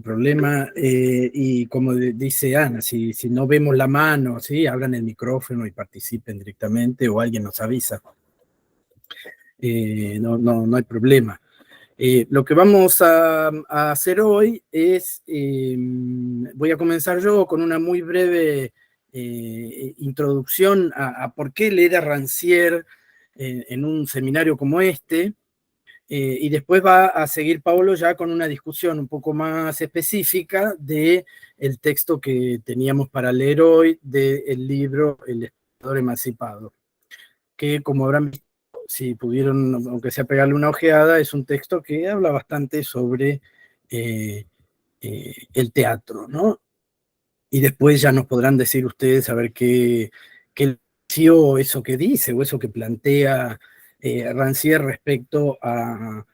ningún problema. Y como dice Ana, si no vemos la mano, ¿sí? Abran el micrófono y participen directamente o alguien nos avisa. No hay problema. Lo que vamos a hacer hoy es, voy a comenzar yo con una muy breve introducción a por qué leer a Rancière en un seminario como este, y después va a seguir Paolo ya con una discusión un poco más específica del texto que teníamos para leer hoy del libro El espectador emancipado, que como habrán visto, si pudieron, aunque sea pegarle una ojeada, es un texto que habla bastante sobre el teatro, ¿no? Y después ya nos podrán decir ustedes a ver qué pareció eso que dice o eso que plantea Rancière respecto a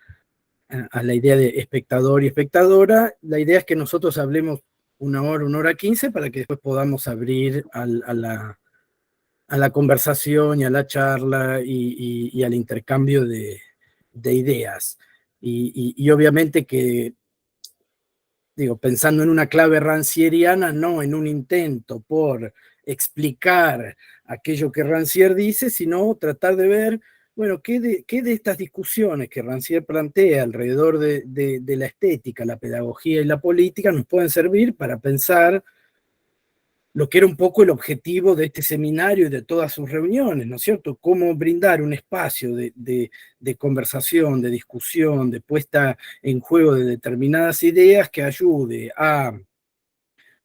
la idea de espectador y espectadora. La idea es que nosotros hablemos 1 hora 15 para que después podamos abrir a la conversación y a la charla y al intercambio de ideas. Y obviamente que, digo, pensando en una clave rancieriana, no en un intento por explicar aquello que Rancière dice, sino tratar de ver, bueno, qué de estas discusiones que Rancière plantea alrededor de la estética, la pedagogía y la política nos pueden servir para pensar lo que era un poco el objetivo de este seminario y de todas sus reuniones, ¿no es cierto? Cómo brindar un espacio de conversación, de discusión, de puesta en juego de determinadas ideas que ayude a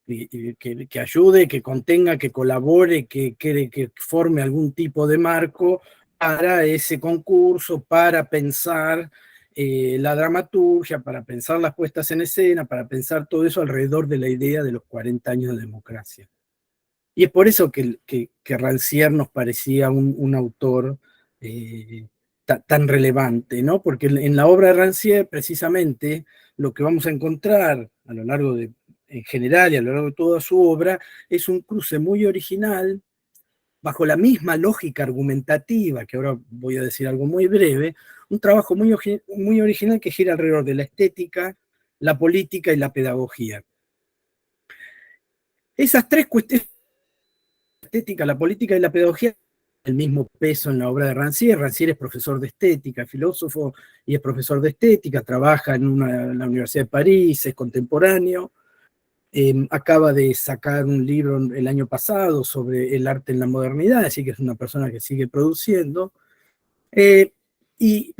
que ayude, que contenga, que colabore, que forme algún tipo de marco para ese concurso, para pensar la dramaturgia, para pensar las puestas en escena, para pensar todo eso alrededor de la idea de los 40 años de democracia. Y es por eso que Rancière nos parecía un autor tan relevante, ¿no? Porque en la obra de Rancière, precisamente, lo que vamos a encontrar a lo largo en general y a lo largo de toda su obra, es un cruce muy original, bajo la misma lógica argumentativa, que ahora voy a decir algo muy breve, un trabajo muy original que gira alrededor de la estética, la política y la pedagogía. Esas tres cuestiones, estética, la política y la pedagogía, el mismo peso en la obra de Rancière. Rancière es profesor de estética, filósofo y es profesor de estética, trabaja en la Universidad de París, es contemporáneo, acaba de sacar un libro el año pasado sobre el arte en la modernidad, así que es una persona que sigue produciendo, y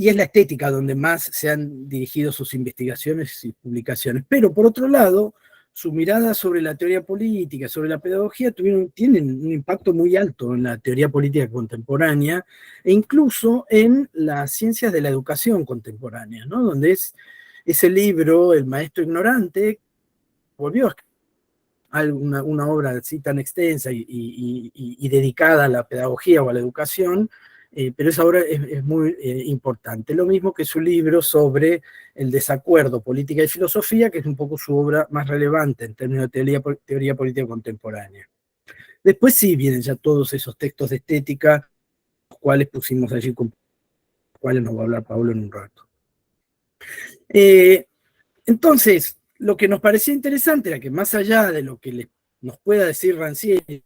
es la estética donde más se han dirigido sus investigaciones y publicaciones. Pero por otro lado, su mirada sobre la teoría política, sobre la pedagogía, tienen un impacto muy alto en la teoría política contemporánea e incluso en las ciencias de la educación contemporánea, ¿no? Donde es ese libro, El maestro ignorante, volvió a escribir una obra así tan extensa y dedicada a la pedagogía o a la educación, pero esa obra es muy importante. Lo mismo que su libro sobre el desacuerdo, política y filosofía, que es un poco su obra más relevante en términos de teoría política contemporánea. Después sí vienen ya todos esos textos de estética, los cuales pusimos allí, con los cuales nos va a hablar Pablo en un rato. Entonces, lo que nos parecía interesante era que más allá de lo que nos pueda decir Rancière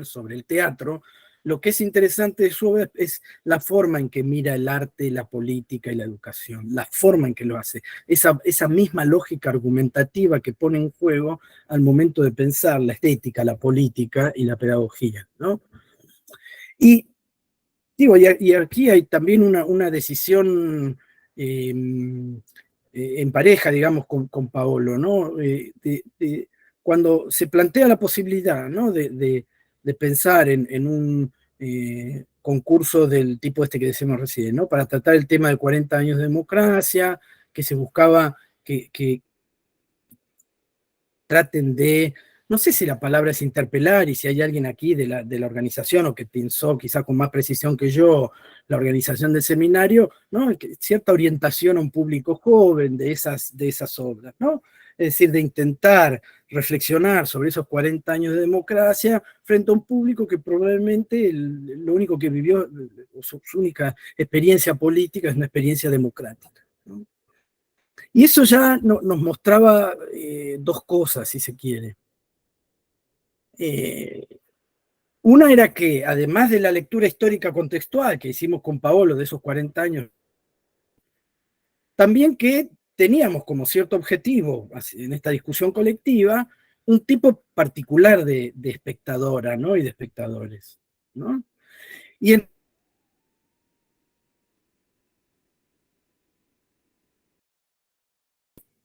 sobre el teatro, lo que es interesante de su obra es la forma en que mira el arte, la política y la educación, la forma en que lo hace, esa misma lógica argumentativa que pone en juego al momento de pensar la estética, la política y la pedagogía, ¿no? Y digo, y aquí hay también una decisión en pareja, digamos, con Paolo, ¿no? Cuando se plantea la posibilidad, ¿no? de pensar en un concurso del tipo este que decimos recién, ¿no? Para tratar el tema de 40 años de democracia, que se buscaba que traten de, no sé si la palabra es interpelar y si hay alguien aquí de la organización o que pensó quizá con más precisión que yo la organización del seminario, ¿no? Cierta orientación a un público joven de esas obras, ¿no? Es decir, de intentar reflexionar sobre esos 40 años de democracia frente a un público que probablemente lo único que vivió, su única experiencia política es una experiencia democrática, ¿no? Y eso ya nos mostraba dos cosas, si se quiere. Eh, una era que, además de la lectura histórica contextual que hicimos con Paolo de esos 40 años, también que teníamos como cierto objetivo en esta discusión colectiva un tipo particular de espectadora, ¿no? Y de espectadores, ¿no? Y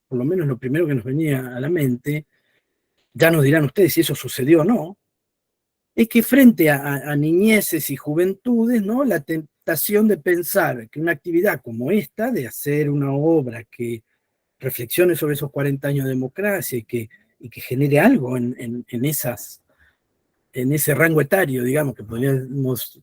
por lo menos lo primero que nos venía a la mente, ya nos dirán ustedes si eso sucedió o no, es que frente a niñeces y juventudes, ¿no? La tentación de pensar que una actividad como esta, de hacer una obra que reflexione sobre esos 40 años de democracia y que genere algo en ese rango etario, digamos, que podríamos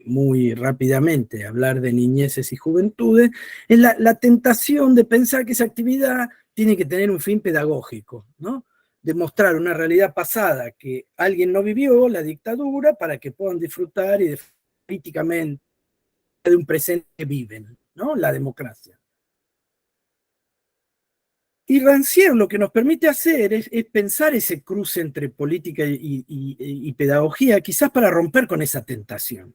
muy rápidamente hablar de niñeces y juventudes, es la tentación de pensar que esa actividad tiene que tener un fin pedagógico, ¿no? Demostrar una realidad pasada que alguien no vivió, la dictadura, para que puedan disfrutar y políticamente de un presente que viven, ¿no? La democracia. Y Rancière lo que nos permite hacer es pensar ese cruce entre política y pedagogía, quizás para romper con esa tentación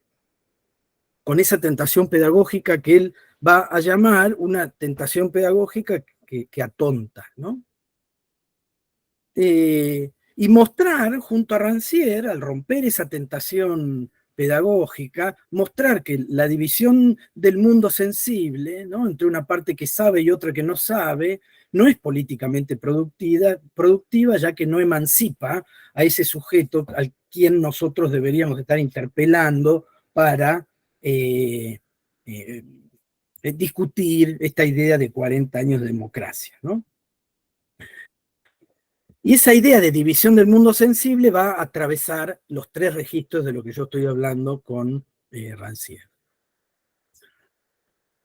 pedagógica que él va a llamar una tentación pedagógica que atonta, ¿no? Y mostrar junto a Rancière, al romper esa tentación pedagógica, mostrar que la división del mundo sensible, ¿no? Entre una parte que sabe y otra que no sabe, no es políticamente productiva, ya que no emancipa a ese sujeto al quien nosotros deberíamos estar interpelando para eh, eh, discutir esta idea de 40 años de democracia, ¿no? Y esa idea de división del mundo sensible va a atravesar los tres registros de lo que yo estoy hablando con Rancière.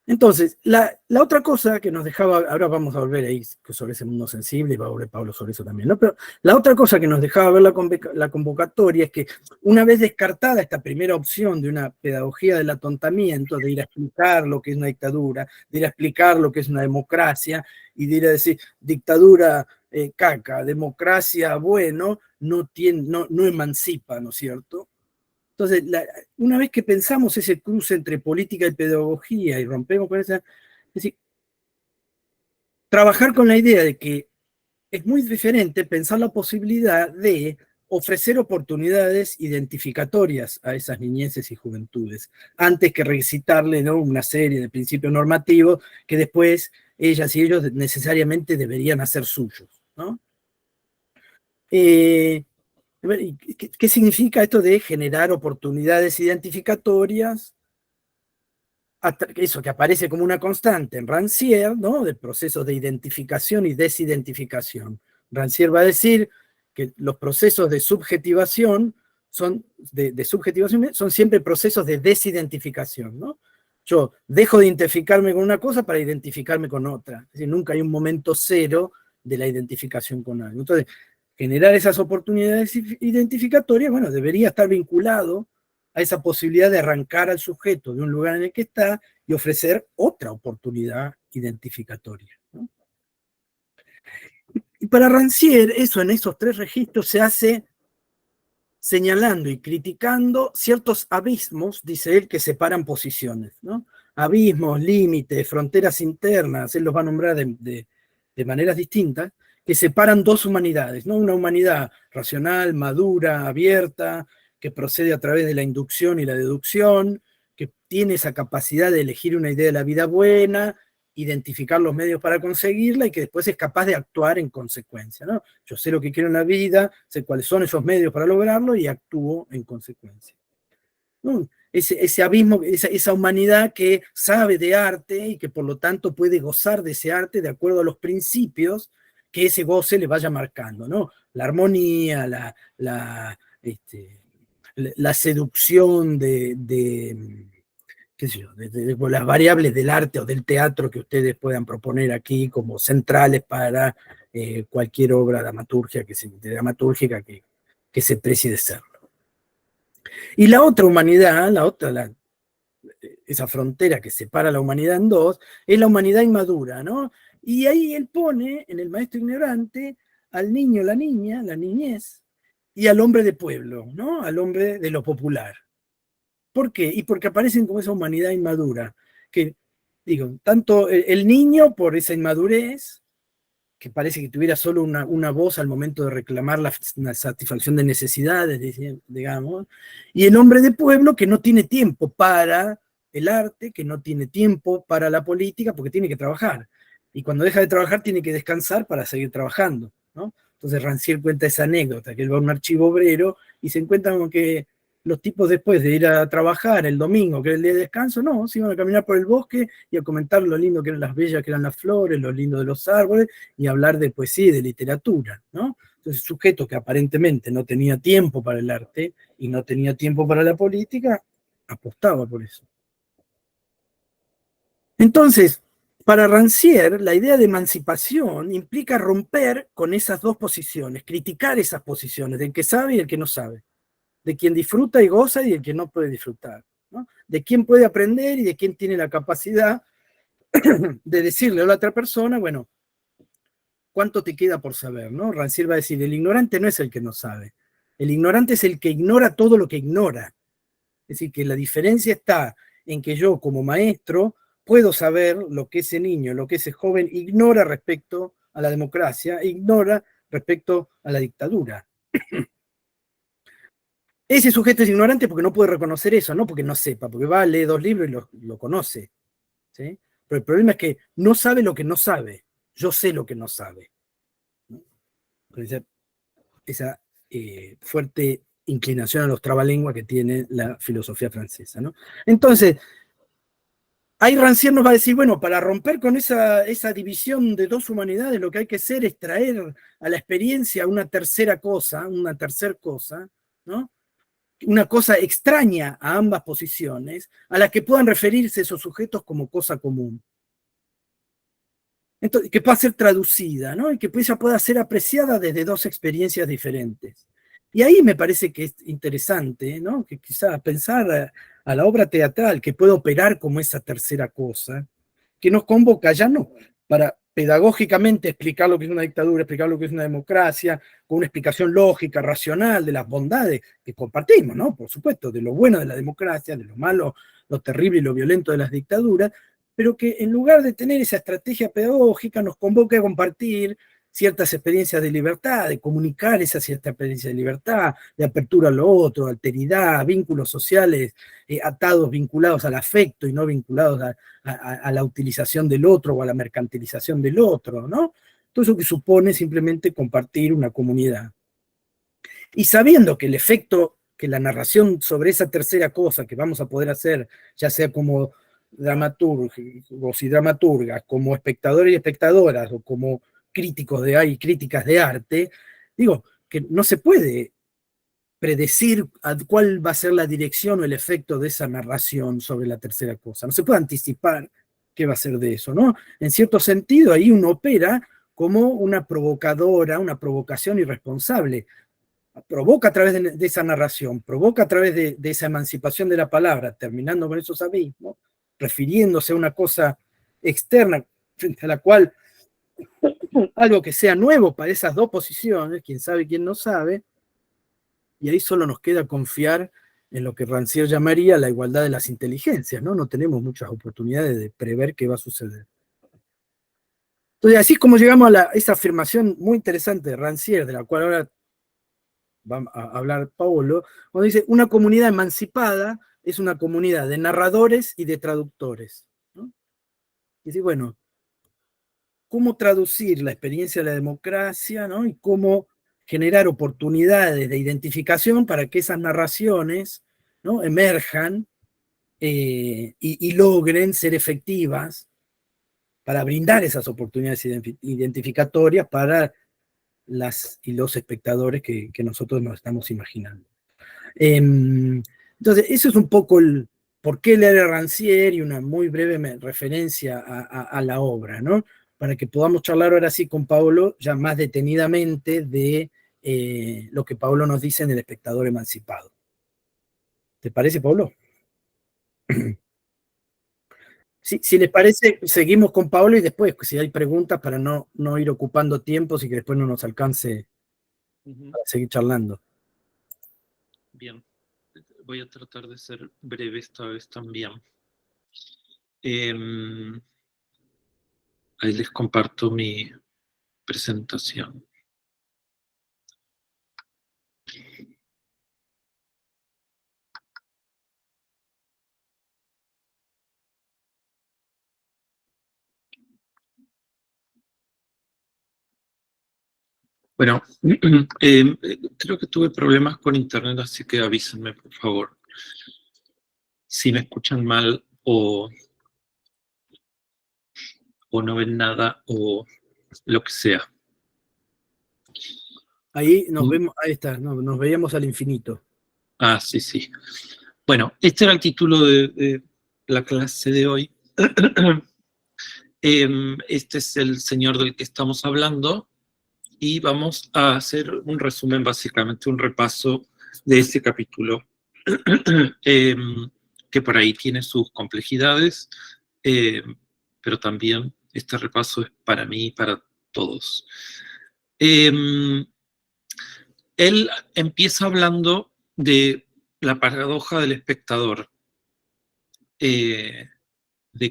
Entonces, la otra cosa que nos dejaba, ahora vamos a volver ahí sobre ese mundo sensible, y va a volver Pablo sobre eso también, ¿no? Pero la otra cosa que nos dejaba ver la convocatoria es que una vez descartada esta primera opción de una pedagogía del atontamiento, de ir a explicar lo que es una dictadura, de ir a explicar lo que es una democracia, y de ir a decir, dictadura caca, democracia bueno, no emancipa, ¿no es cierto? Entonces, una vez que pensamos ese cruce entre política y pedagogía y rompemos con esa, es decir, trabajar con la idea de que es muy diferente pensar la posibilidad de ofrecer oportunidades identificatorias a esas niñeces y juventudes, antes que recitarle, ¿no? Una serie de principios normativos que después ellas y ellos necesariamente deberían hacer suyos, ¿no? Eh, ¿Qué significa esto de generar oportunidades identificatorias? Eso que aparece como una constante en Rancière, ¿no? De procesos de identificación y desidentificación. Rancière va a decir que los procesos de subjetivación de subjetivación son siempre procesos de desidentificación, ¿no? Yo dejo de identificarme con una cosa para identificarme con otra. Es decir, nunca hay un momento cero de la identificación con algo. Entonces, generar esas oportunidades identificatorias, bueno, debería estar vinculado a esa posibilidad de arrancar al sujeto de un lugar en el que está y ofrecer otra oportunidad identificatoria, ¿no? Y para Rancière, eso en esos tres registros se hace señalando y criticando ciertos abismos, dice él, que separan posiciones, ¿no? Abismos, límites, fronteras internas, él los va a nombrar de maneras distintas, que separan dos humanidades, ¿no? Una humanidad racional, madura, abierta, que procede a través de la inducción y la deducción, que tiene esa capacidad de elegir una idea de la vida buena, identificar los medios para conseguirla y que después es capaz de actuar en consecuencia, ¿no? Yo sé lo que quiero en la vida, sé cuáles son esos medios para lograrlo y actúo en consecuencia, ¿no? Ese abismo, esa humanidad que sabe de arte y que por lo tanto puede gozar de ese arte de acuerdo a los principios que ese goce le vaya marcando, ¿no? La armonía, la seducción qué sé yo, de las variables del arte o del teatro que ustedes puedan proponer aquí como centrales para cualquier obra dramatúrgica que se precie de serlo. Y la otra humanidad, esa frontera que separa la humanidad en dos, es la humanidad inmadura, ¿no? Y ahí él pone en el maestro ignorante al niño, la niña, la niñez, y al hombre de pueblo, ¿no? Al hombre de lo popular. ¿Por qué? Y porque aparecen como esa humanidad inmadura, que, digo, tanto el niño por esa inmadurez, que parece que tuviera solo una voz al momento de reclamar la satisfacción de necesidades, digamos, y el hombre de pueblo que no tiene tiempo para el arte, que no tiene tiempo para la política, porque tiene que trabajar. Y cuando deja de trabajar tiene que descansar para seguir trabajando, ¿no? Entonces Rancière cuenta esa anécdota, que él va a un archivo obrero y se encuentra con que los tipos después de ir a trabajar el domingo, que era el día de descanso, no, se iban a caminar por el bosque y a comentar lo lindo que eran las bellas, que eran las flores, lo lindo de los árboles, y hablar de poesía y de literatura, ¿no? Entonces, el sujeto que aparentemente no tenía tiempo para el arte y no tenía tiempo para la política, apostaba por eso. Entonces, para Rancière, la idea de emancipación implica romper con esas dos posiciones, criticar esas posiciones, del que sabe y el que no sabe, de quien disfruta y goza y el que no puede disfrutar, ¿no? De quien puede aprender y de quien tiene la capacidad de decirle a la otra persona, bueno, ¿cuánto te queda por saber? ¿No? Rancière va a decir, el ignorante no es el que no sabe, el ignorante es el que ignora todo lo que ignora. Es decir, que la diferencia está en que yo como maestro puedo saber lo que ese niño, lo que ese joven ignora respecto a la democracia, ignora respecto a la dictadura. Ese sujeto es ignorante porque no puede reconocer eso, no porque no sepa, porque va, lee dos libros y lo conoce. ¿Sí? Pero el problema es que no sabe lo que no sabe. Yo sé lo que no sabe. ¿No? Esa fuerte inclinación a los trabalenguas que tiene la filosofía francesa, ¿no? Entonces, ahí Rancière nos va a decir, bueno, para romper con esa división de dos humanidades, lo que hay que hacer es traer a la experiencia una tercera cosa, ¿no? Una cosa extraña a ambas posiciones, a la que puedan referirse esos sujetos como cosa común. Entonces, que pueda ser traducida, ¿no? Y que ella pueda ser apreciada desde dos experiencias diferentes. Y ahí me parece que es interesante, ¿no? Que quizá pensar a la obra teatral que puede operar como esa tercera cosa, que nos convoca ya no para pedagógicamente explicar lo que es una dictadura, explicar lo que es una democracia, con una explicación lógica, racional de las bondades que compartimos, ¿no? Por supuesto, de lo bueno de la democracia, de lo malo, lo terrible y lo violento de las dictaduras, pero que en lugar de tener esa estrategia pedagógica nos convoca a compartir ciertas experiencias de libertad, de comunicar esa cierta experiencia de libertad, de apertura a lo otro, alteridad, vínculos sociales atados, vinculados al afecto y no vinculados a la utilización del otro o a la mercantilización del otro, ¿no? Todo eso que supone simplemente compartir una comunidad. Y sabiendo que el efecto, que la narración sobre esa tercera cosa que vamos a poder hacer, ya sea como dramaturgos y dramaturgas, como espectadores y espectadoras, o como críticos críticas de arte, digo, que no se puede predecir cuál va a ser la dirección o el efecto de esa narración sobre la tercera cosa. No se puede anticipar qué va a ser de eso, ¿no? En cierto sentido, ahí uno opera como una provocadora, una provocación irresponsable. Provoca a través de esa narración, provoca a través de esa emancipación de la palabra, terminando con esos abismos, refiriéndose a una cosa externa frente a la cual algo que sea nuevo para esas dos posiciones, quién sabe, quién no sabe, y ahí solo nos queda confiar en lo que Rancière llamaría la igualdad de las inteligencias, ¿no? No tenemos muchas oportunidades de prever qué va a suceder. Entonces, así es como llegamos a esa afirmación muy interesante de Rancière, de la cual ahora va a hablar Paolo, cuando dice, una comunidad emancipada es una comunidad de narradores y de traductores, ¿no? Y dice, bueno, ¿cómo traducir la experiencia de la democracia, ¿no? Y cómo generar oportunidades de identificación para que esas narraciones, ¿no? Emerjan y logren ser efectivas para brindar esas oportunidades identificatorias para las y los espectadores que nosotros nos estamos imaginando. Entonces, eso es un poco el por qué leer a Rancière y una muy breve referencia a la obra, ¿no? Para que podamos charlar ahora sí con Paolo ya más detenidamente de lo que Paolo nos dice en El espectador emancipado. ¿Te parece, Paolo? Si les parece, seguimos con Paolo y después, si hay preguntas, para no ir ocupando tiempos y que después no nos alcance para seguir charlando. Bien, voy a tratar de ser breve esta vez también. Ahí les comparto mi presentación. Bueno, creo que tuve problemas con internet, así que avísenme, por favor, si me escuchan mal o no ven nada o lo que sea. Ahí nos vemos, ahí está, nos veíamos al infinito. Ah, sí, sí. Bueno, este era el título de la clase de hoy. Este es el señor del que estamos hablando y vamos a hacer un resumen, básicamente un repaso de este capítulo, que por ahí tiene sus complejidades, pero también este repaso es para mí y para todos. Él empieza hablando de la paradoja del espectador, de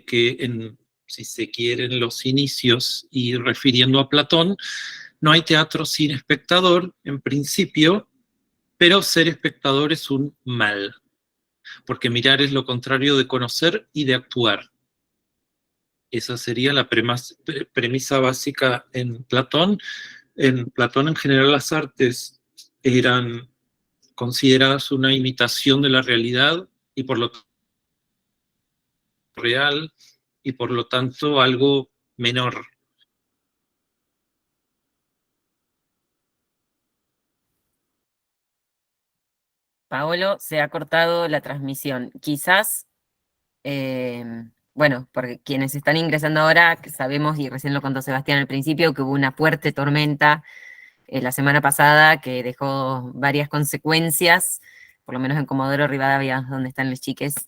que si se quieren los inicios y refiriendo a Platón, no hay teatro sin espectador, en principio, pero ser espectador es un mal, porque mirar es lo contrario de conocer y de actuar. Esa sería la premisa básica en Platón. En Platón, en general, las artes eran consideradas una imitación de la realidad y por lo tanto real y por lo tanto algo menor. Paolo, se ha cortado la transmisión. Quizás, bueno, porque quienes están ingresando ahora, que sabemos, y recién lo contó Sebastián al principio, que hubo una fuerte tormenta la semana pasada que dejó varias consecuencias, por lo menos en Comodoro Rivadavia, donde están los chiques.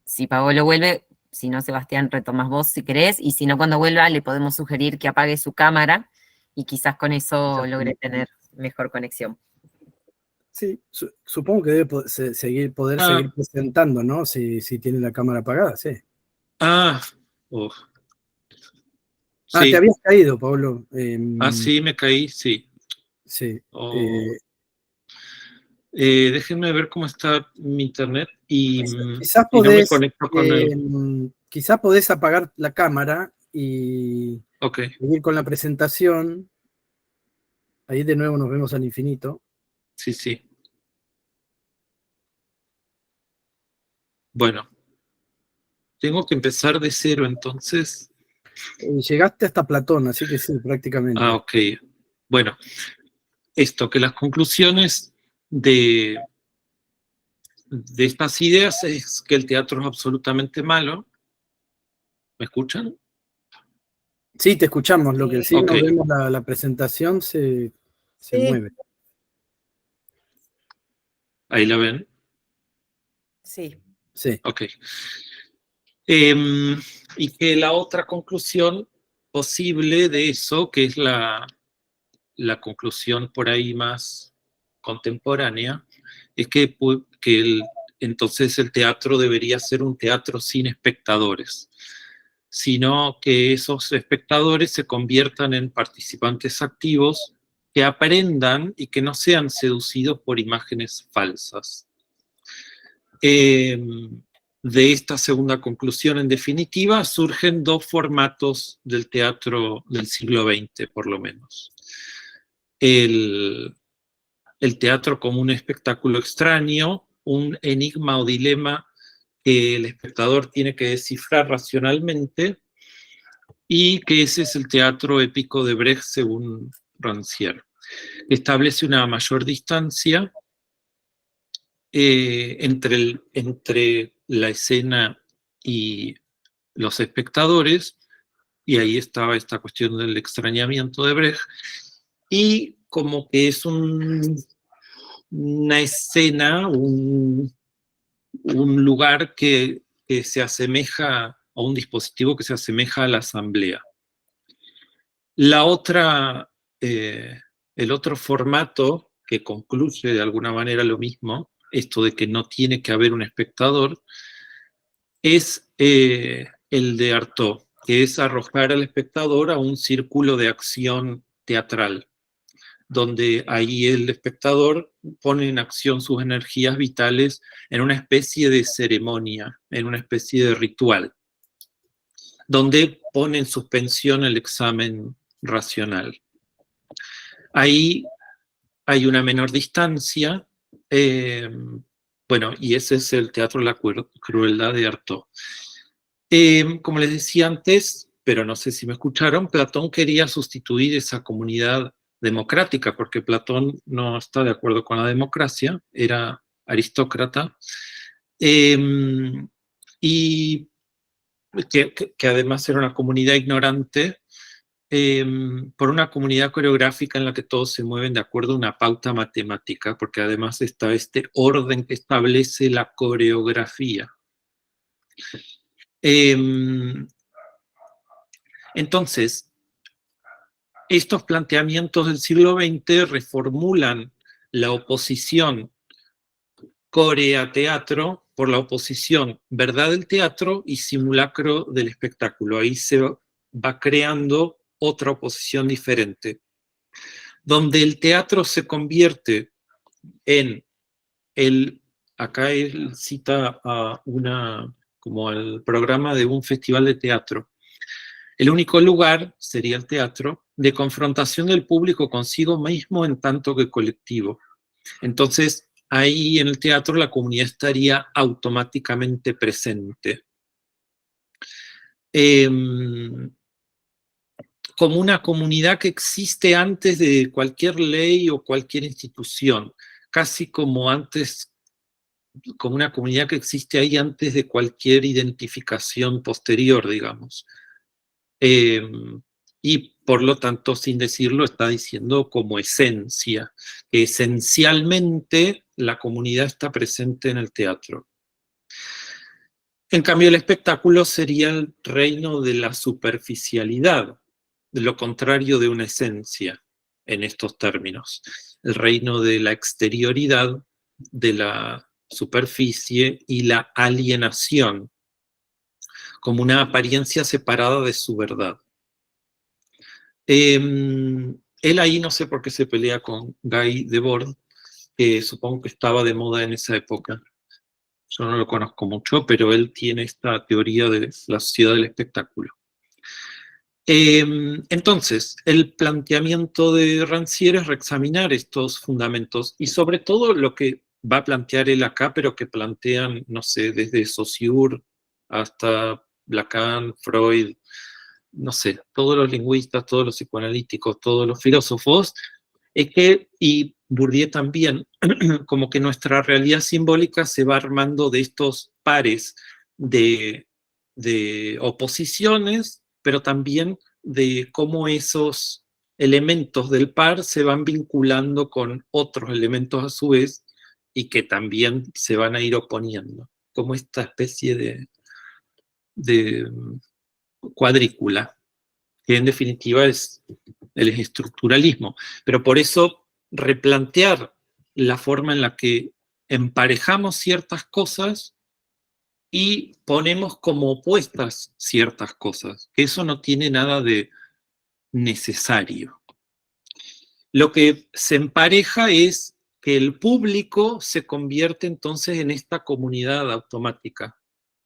Si Paolo vuelve, si no, Sebastián, retomas vos si querés, y si no, cuando vuelva le podemos sugerir que apague su cámara y quizás con eso logre tener mejor conexión. Sí, supongo que debe seguir presentando, ¿no? Si tiene la cámara apagada, sí. Sí. Te habías caído, Pablo. Sí, me caí, sí. Sí. Déjenme ver cómo está mi internet y quizás no podés, me conecto con el... Quizás podés apagar la cámara y seguir con la presentación. Ahí de nuevo nos vemos al infinito. Sí, sí. Bueno. Tengo que empezar de cero, entonces. Llegaste hasta Platón, así que sí, prácticamente. Ok. Bueno, que las conclusiones de estas ideas es que el teatro es absolutamente malo. ¿Me escuchan? Sí, te escuchamos. Lo que sí nos vemos la presentación se mueve. ¿Ahí la ven? Sí. Sí. Ok. Y que la otra conclusión posible de eso, que es la conclusión por ahí más contemporánea, es que entonces el teatro debería ser un teatro sin espectadores, sino que esos espectadores se conviertan en participantes activos que aprendan y que no sean seducidos por imágenes falsas. De esta segunda conclusión, en definitiva, surgen dos formatos del teatro del siglo XX, por lo menos. El teatro como un espectáculo extraño, un enigma o dilema que el espectador tiene que descifrar racionalmente, y que ese es el teatro épico de Brecht según Rancière. Establece una mayor distancia entre la escena y los espectadores, y ahí estaba esta cuestión del extrañamiento de Brecht, y como que es una escena, un lugar que que se asemeja a un dispositivo que se asemeja a la asamblea. La otra, el otro formato que concluye de alguna manera lo mismo, esto de que no tiene que haber un espectador, es el de Artaud, que es arrojar al espectador a un círculo de acción teatral, donde ahí el espectador pone en acción sus energías vitales en una especie de ceremonia, en una especie de ritual, donde pone en suspensión el examen racional. Ahí hay una menor distancia, bueno, y ese es el teatro de la crueldad de Artaud. Como les decía antes, pero no sé si me escucharon, Platón quería sustituir esa comunidad democrática, porque Platón no está de acuerdo con la democracia, era aristócrata, y que además era una comunidad ignorante, por una comunidad coreográfica en la que todos se mueven de acuerdo a una pauta matemática, porque además está este orden que establece la coreografía. Entonces, estos planteamientos del siglo XX reformulan la oposición corea-teatro por la oposición verdad del teatro y simulacro del espectáculo. Ahí se va creando otra oposición diferente, donde el teatro se convierte en acá él cita a como al programa de un festival de teatro. El único lugar, sería el teatro, de confrontación del público consigo mismo en tanto que colectivo. Entonces, ahí en el teatro la comunidad estaría automáticamente presente. Como una comunidad que existe antes de cualquier ley o cualquier institución, casi como antes, como una comunidad que existe ahí antes de cualquier identificación posterior, digamos. Y por lo tanto, sin decirlo, está diciendo como esencia, que esencialmente la comunidad está presente en el teatro. En cambio, el espectáculo sería el reino de la superficialidad, de lo contrario de una esencia en estos términos. El reino de la exterioridad, de la superficie y la alienación, como una apariencia separada de su verdad. Él ahí no sé por qué se pelea con Guy Debord, que supongo que estaba de moda en esa época. Yo no lo conozco mucho, pero él tiene esta teoría de la sociedad del espectáculo. Entonces, el planteamiento de Rancière es reexaminar estos fundamentos y sobre todo lo que va a plantear él acá, pero que plantean, no sé, desde Saussure hasta Lacan, Freud, no sé, todos los lingüistas, todos los psicoanalíticos, todos los filósofos, es que, y Bourdieu también, como que nuestra realidad simbólica se va armando de estos pares de oposiciones, pero también de cómo esos elementos del par se van vinculando con otros elementos a su vez y que también se van a ir oponiendo, como esta especie de cuadrícula, que en definitiva es el estructuralismo. Pero por eso replantear la forma en la que emparejamos ciertas cosas y ponemos como opuestas ciertas cosas, que eso no tiene nada de necesario. Lo que se empareja es que el público se convierte entonces en esta comunidad automática,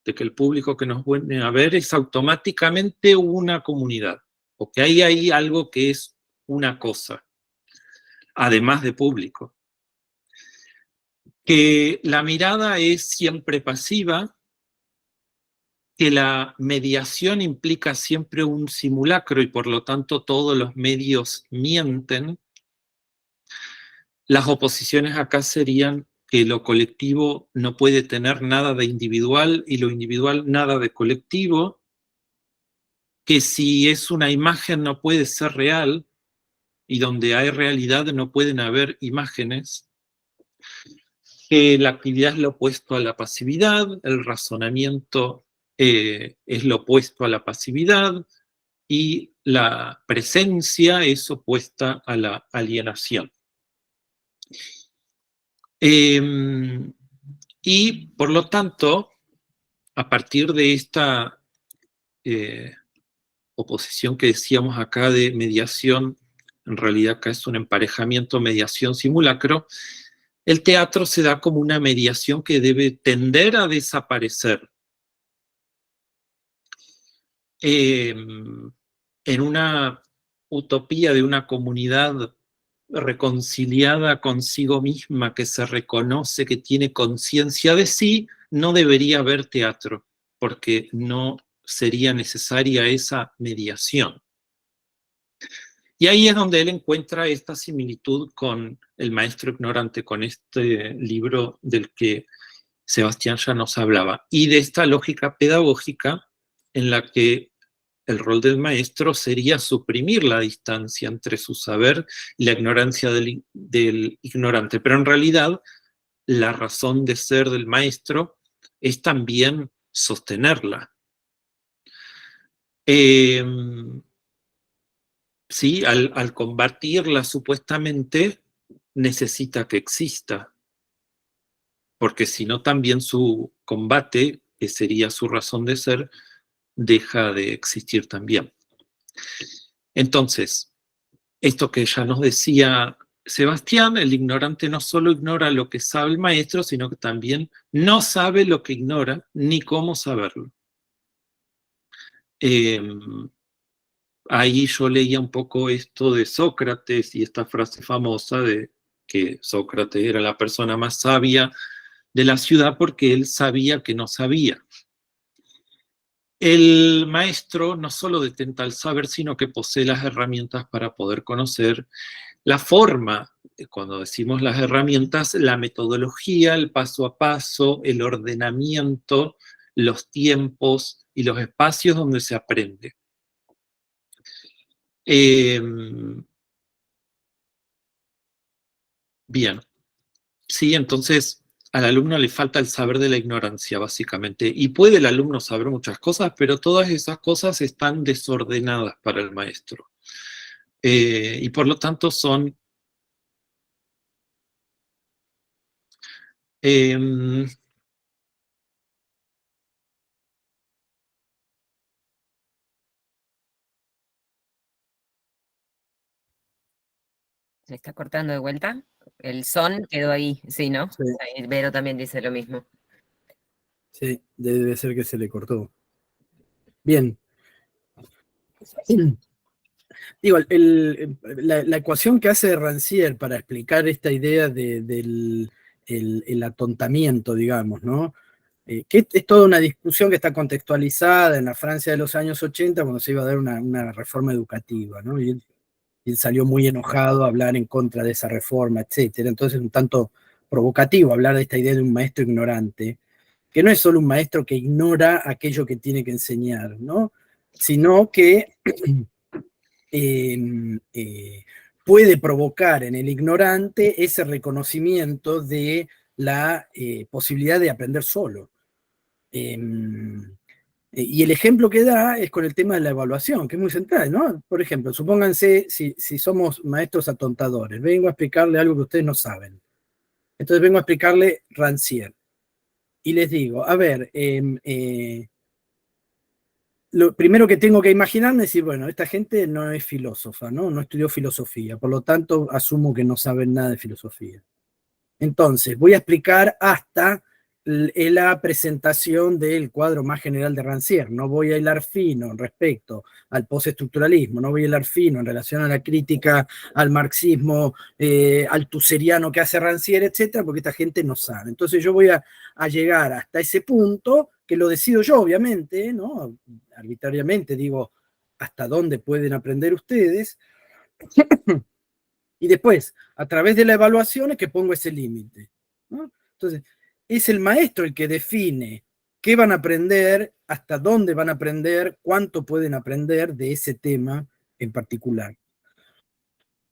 de que el público que nos viene a ver es automáticamente una comunidad, o que hay ahí algo que es una cosa, además de público. Que la mirada es siempre pasiva, que la mediación implica siempre un simulacro y por lo tanto todos los medios mienten. Las oposiciones acá serían que lo colectivo no puede tener nada de individual y lo individual nada de colectivo, que si es una imagen no puede ser real y donde hay realidad no pueden haber imágenes, que la actividad es lo opuesto a la pasividad, el razonamiento es lo opuesto a la pasividad y la presencia es opuesta a la alienación. Y por lo tanto, a partir de esta oposición que decíamos acá de mediación, en realidad acá es un emparejamiento mediación-simulacro, el teatro se da como una mediación que debe tender a desaparecer. En una utopía de una comunidad reconciliada consigo misma, que se reconoce, que tiene conciencia de sí, no debería haber teatro, porque no sería necesaria esa mediación. Y ahí es donde él encuentra esta similitud con El maestro ignorante, con este libro del que Sebastián ya nos hablaba, y de esta lógica pedagógica en la que el rol del maestro sería suprimir la distancia entre su saber y la ignorancia del ignorante. Pero en realidad, la razón de ser del maestro es también sostenerla. Sí, al combatirla supuestamente, necesita que exista, porque si no también su combate, que sería su razón de ser, deja de existir también. Entonces, esto que ya nos decía Sebastián, el ignorante no solo ignora lo que sabe el maestro, sino que también no sabe lo que ignora, ni cómo saberlo. Ahí yo leía un poco esto de Sócrates y esta frase famosa de que Sócrates era la persona más sabia de la ciudad porque él sabía que no sabía. El maestro no solo detenta el saber, sino que posee las herramientas para poder conocer la forma. Cuando decimos las herramientas, la metodología, el paso a paso, el ordenamiento, los tiempos y los espacios donde se aprende. Bien, sí, entonces al alumno le falta el saber de la ignorancia, básicamente. Y puede el alumno saber muchas cosas, pero todas esas cosas están desordenadas para el maestro. Y por lo tanto son... ¿Se está cortando de vuelta? El son quedó ahí, sí, ¿no? Sí. Ahí Vero también dice lo mismo. Sí, debe ser que se le cortó. Bien. Digo, la ecuación que hace Rancière para explicar esta idea del el atontamiento, digamos, ¿no? Que es toda una discusión que está contextualizada en la Francia de los años 80, cuando se iba a dar una reforma educativa, ¿no? Y él salió muy enojado a hablar en contra de esa reforma, etcétera. Entonces, un tanto provocativo hablar de esta idea de un maestro ignorante, que no es solo un maestro que ignora aquello que tiene que enseñar, ¿no? Sino que puede provocar en el ignorante ese reconocimiento de la posibilidad de aprender solo. Y el ejemplo que da es con el tema de la evaluación, que es muy central, ¿no? Por ejemplo, supónganse si somos maestros atontadores, vengo a explicarle algo que ustedes no saben. Entonces vengo a explicarle Rancière. Y les digo, a ver, lo primero que tengo que imaginarme es decir, bueno, esta gente no es filósofa, ¿no? No estudió filosofía, por lo tanto asumo que no saben nada de filosofía. Entonces, voy a explicar hasta la presentación del cuadro más general de Rancière. No voy a hilar fino respecto al postestructuralismo, no voy a hilar fino en relación a la crítica al marxismo althuseriano que hace Rancière, etcétera, porque esta gente no sabe. Entonces yo voy a llegar hasta ese punto, que lo decido yo, obviamente, ¿no? Arbitrariamente digo hasta dónde pueden aprender ustedes, y después, a través de la evaluación es que pongo ese límite, ¿no? Entonces, es el maestro el que define qué van a aprender, hasta dónde van a aprender, cuánto pueden aprender de ese tema en particular.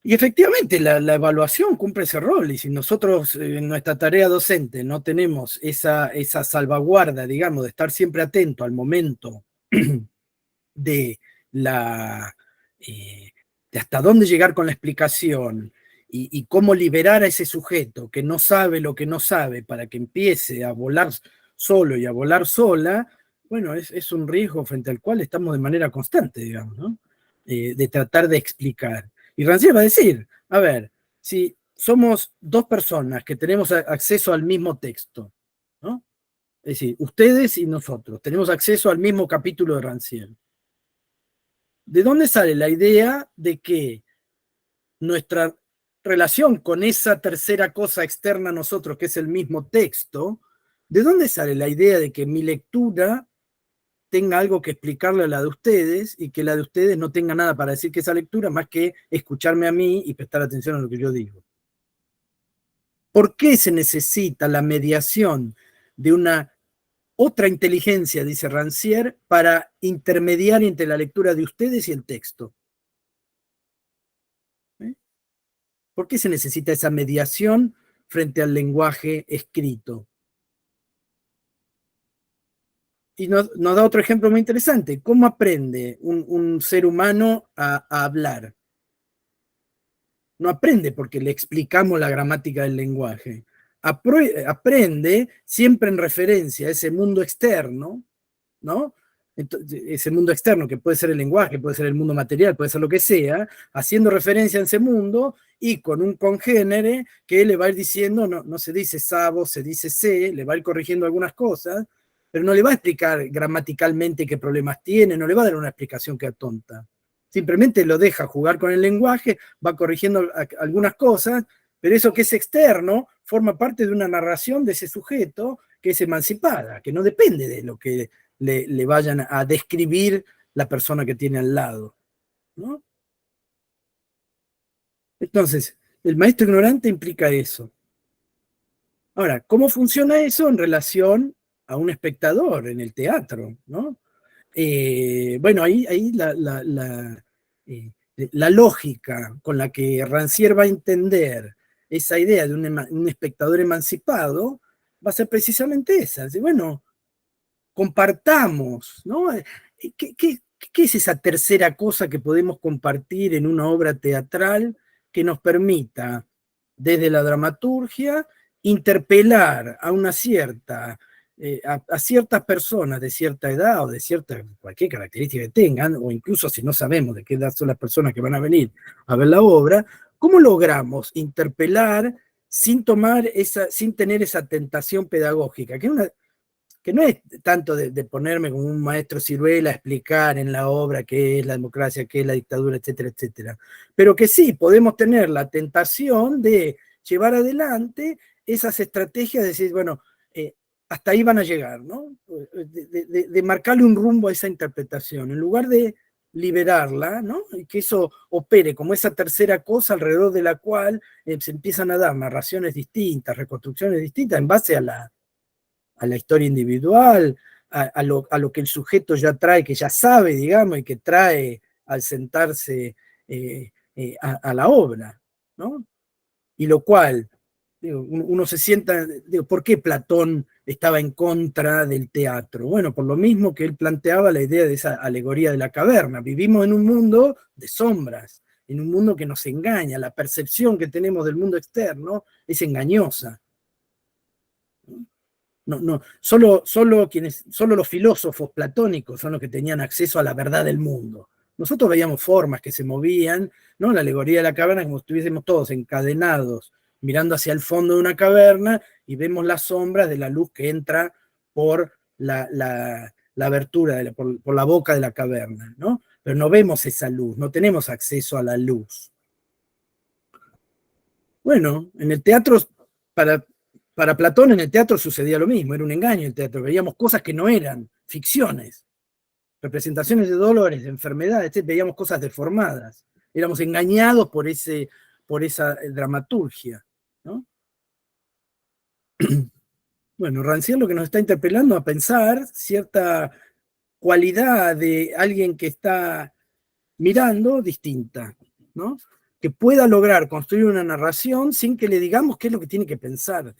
Y efectivamente, la evaluación cumple ese rol, y si nosotros en nuestra tarea docente no tenemos esa salvaguarda, digamos, de estar siempre atento al momento de de hasta dónde llegar con la explicación y cómo liberar a ese sujeto que no sabe lo que no sabe para que empiece a volar solo y a volar sola, bueno, es un riesgo frente al cual estamos de manera constante, digamos, ¿no? De tratar de explicar. Y Rancière va a decir, a ver, si somos dos personas que tenemos acceso al mismo texto, ¿no? Es decir, ustedes y nosotros tenemos acceso al mismo capítulo de Rancière. ¿De dónde sale la idea de que nuestra relación con esa tercera cosa externa a nosotros, que es el mismo texto, de dónde sale la idea de que mi lectura tenga algo que explicarle a la de ustedes y que la de ustedes no tenga nada para decir que esa lectura más que escucharme a mí y prestar atención a lo que yo digo? ¿Por qué se necesita la mediación de una otra inteligencia, dice Rancière, para intermediar entre la lectura de ustedes y el texto? ¿Por qué se necesita esa mediación frente al lenguaje escrito? Y nos da otro ejemplo muy interesante. ¿Cómo aprende un ser humano a hablar? No aprende porque le explicamos la gramática del lenguaje. Aprende siempre en referencia a ese mundo externo, ¿no? Entonces, ese mundo externo que puede ser el lenguaje, puede ser el mundo material, puede ser lo que sea, haciendo referencia a ese mundo y con un congénere que le va a ir diciendo, no se dice sabo, se dice se, le va a ir corrigiendo algunas cosas, pero no le va a explicar gramaticalmente qué problemas tiene, no le va a dar una explicación que atonta. Simplemente lo deja jugar con el lenguaje, va corrigiendo algunas cosas, pero eso que es externo forma parte de una narración de ese sujeto que es emancipada, que no depende de lo que le vayan a describir la persona que tiene al lado, ¿no? Entonces, el maestro ignorante implica eso. Ahora, ¿cómo funciona eso en relación a un espectador en el teatro, ¿no? Bueno, ahí la lógica con la que Rancière va a entender esa idea de un espectador emancipado va a ser precisamente esa. Así, bueno, compartamos, ¿no? ¿Qué es esa tercera cosa que podemos compartir en una obra teatral que nos permita, desde la dramaturgia, interpelar a una cierta, a ciertas personas de cierta edad o de cualquier característica que tengan, o incluso si no sabemos de qué edad son las personas que van a venir a ver la obra, ¿cómo logramos interpelar sin tener esa tentación pedagógica? Que no es tanto de ponerme como un maestro ciruela a explicar en la obra qué es la democracia, qué es la dictadura, etcétera, etcétera, pero que sí podemos tener la tentación de llevar adelante esas estrategias de decir, bueno, hasta ahí van a llegar, ¿no? De marcarle un rumbo a esa interpretación, en lugar de liberarla, ¿no? Y que eso opere como esa tercera cosa alrededor de la cual se empiezan a dar narraciones distintas, reconstrucciones distintas en base a la historia individual, a lo que el sujeto ya trae, que ya sabe, digamos, y que trae al sentarse a la obra, ¿no? Y lo cual, digo, uno se sienta, digo, ¿por qué Platón estaba en contra del teatro? Bueno, por lo mismo que él planteaba la idea de esa alegoría de la caverna. Vivimos en un mundo de sombras, en un mundo que nos engaña, la percepción que tenemos del mundo externo es engañosa. Solo los filósofos platónicos son los que tenían acceso a la verdad del mundo. Nosotros veíamos formas que se movían, ¿no? La alegoría de la caverna, como si estuviésemos todos encadenados, mirando hacia el fondo de una caverna, y vemos las sombras de la luz que entra por la abertura, por la boca de la caverna, ¿no? Pero no vemos esa luz, no tenemos acceso a la luz. Bueno, en el teatro, para Platón en el teatro sucedía lo mismo, era un engaño el teatro, veíamos cosas que no eran, ficciones, representaciones de dolores, de enfermedades, veíamos cosas deformadas, éramos engañados por esa dramaturgia, ¿no? Bueno, Rancière lo que nos está interpelando a pensar cierta cualidad de alguien que está mirando distinta, ¿no? que pueda lograr construir una narración sin que le digamos qué es lo que tiene que pensar,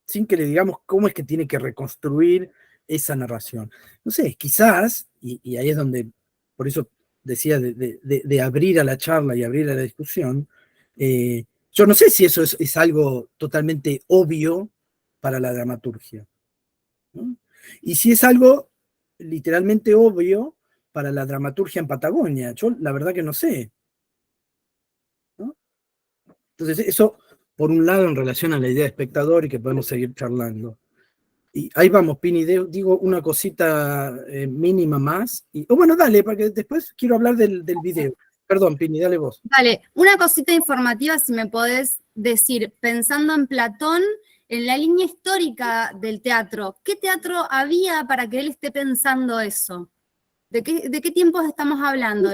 sin que le digamos cómo es que tiene que reconstruir esa narración. No sé, quizás, y ahí es donde, por eso decía de abrir a la charla y abrir a la discusión, yo no sé si eso es algo totalmente obvio para la dramaturgia, ¿no? Y si es algo literalmente obvio para la dramaturgia en Patagonia, yo la verdad que no sé, ¿no? Entonces eso, por un lado, en relación a la idea de espectador y que podemos seguir charlando. Y ahí vamos, Pini, digo una cosita mínima más. Bueno, dale, porque después quiero hablar del video. Perdón, Pini, dale vos. Vale, una cosita informativa, si me podés decir, pensando en Platón, en la línea histórica del teatro, ¿qué teatro había para que él esté pensando eso? ¿De qué tiempos estamos hablando?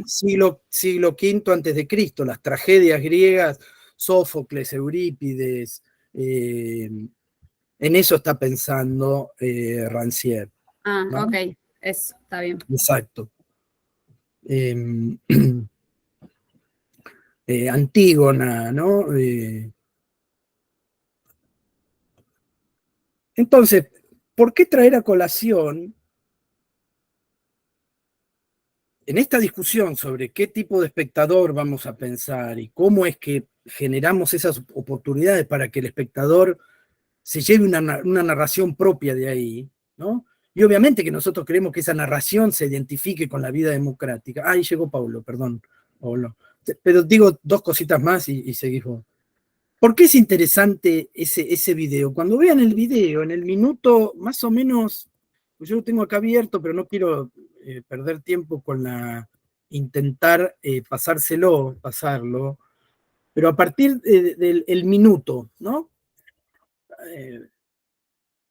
Siglo V antes de Cristo, las tragedias griegas, Sófocles, Eurípides, en eso está pensando Rancière. Ah, ¿no? ok, eso, está bien. Exacto. Antígona, ¿no? Entonces, ¿por qué traer a colación en esta discusión sobre qué tipo de espectador vamos a pensar y cómo es que generamos esas oportunidades para que el espectador se lleve una narración propia de ahí, ¿no? Y obviamente que nosotros queremos que esa narración se identifique con la vida democrática. Ahí llegó Paulo, perdón, Paulo. Pero digo dos cositas más y seguimos. ¿Por qué es interesante ese video? Cuando vean el video, en el minuto más o menos, pues yo lo tengo acá abierto, pero no quiero perder tiempo con intentar pasarlo, pero a partir del minuto, ¿no?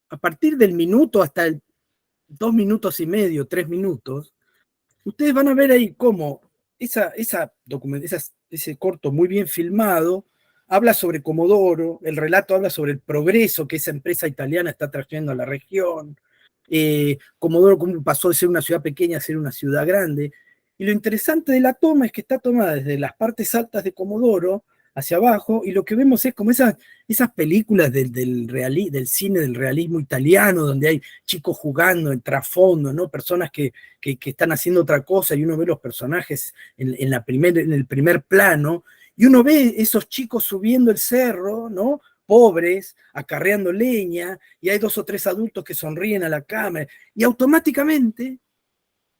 A partir del minuto hasta 2 minutos y medio, 3 minutos, ustedes van a ver ahí cómo ese corto muy bien filmado habla sobre Comodoro, el relato habla sobre el progreso que esa empresa italiana está trayendo a la región, Comodoro cómo pasó de ser una ciudad pequeña a ser una ciudad grande. Y lo interesante de la toma es que está tomada desde las partes altas de Comodoro hacia abajo, y lo que vemos es como esas películas del cine del realismo italiano, donde hay chicos jugando en trasfondo, ¿no? Personas que están haciendo otra cosa, y uno ve los personajes en el primer plano, y uno ve esos chicos subiendo el cerro, ¿no? Pobres, acarreando leña, y hay 2 o 3 adultos que sonríen a la cámara, y automáticamente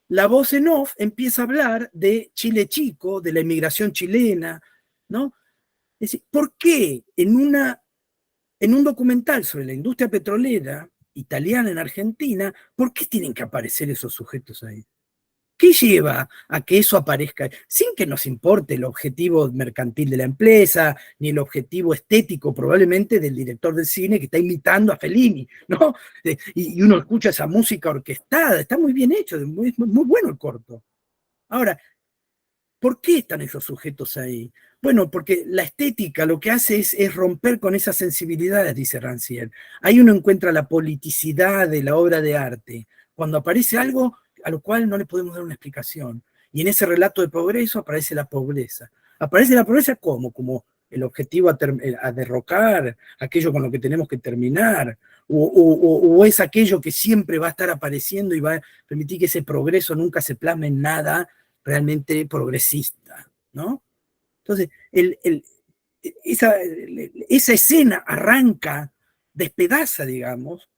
la voz en off empieza a hablar de Chile Chico, de la inmigración chilena, ¿no? Es decir, ¿por qué en un documental sobre la industria petrolera italiana en Argentina, por qué tienen que aparecer esos sujetos ahí? ¿Qué lleva a que eso aparezca? Sin que nos importe el objetivo mercantil de la empresa, ni el objetivo estético probablemente del director del cine que está imitando a Fellini, ¿no? Y uno escucha esa música orquestada, está muy bien hecho, muy, muy bueno el corto. Ahora, ¿por qué están esos sujetos ahí? Bueno, porque la estética lo que hace es romper con esas sensibilidades, dice Rancière. Ahí uno encuentra la politicidad de la obra de arte, cuando aparece algo a lo cual no le podemos dar una explicación. Y en ese relato de progreso aparece la pobreza. ¿Aparece la pobreza cómo? Como el objetivo a derrocar, aquello con lo que tenemos que terminar, o es aquello que siempre va a estar apareciendo y va a permitir que ese progreso nunca se plasme en nada realmente progresista, ¿no? Entonces, esa escena arranca, despedaza, digamos,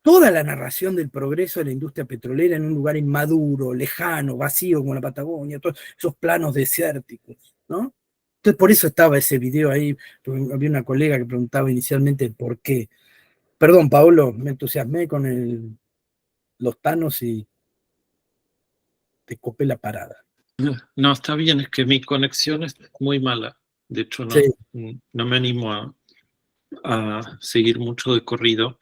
toda la narración del progreso de la industria petrolera en un lugar inmaduro, lejano, vacío como la Patagonia, todos esos planos desérticos, ¿no? Entonces, por eso estaba ese video ahí, había una colega que preguntaba inicialmente el por qué. Perdón, Paolo, me entusiasmé con los tanos y te copé la parada. No, está bien, es que mi conexión es muy mala. De hecho, Sí. no me animo a seguir mucho de corrido.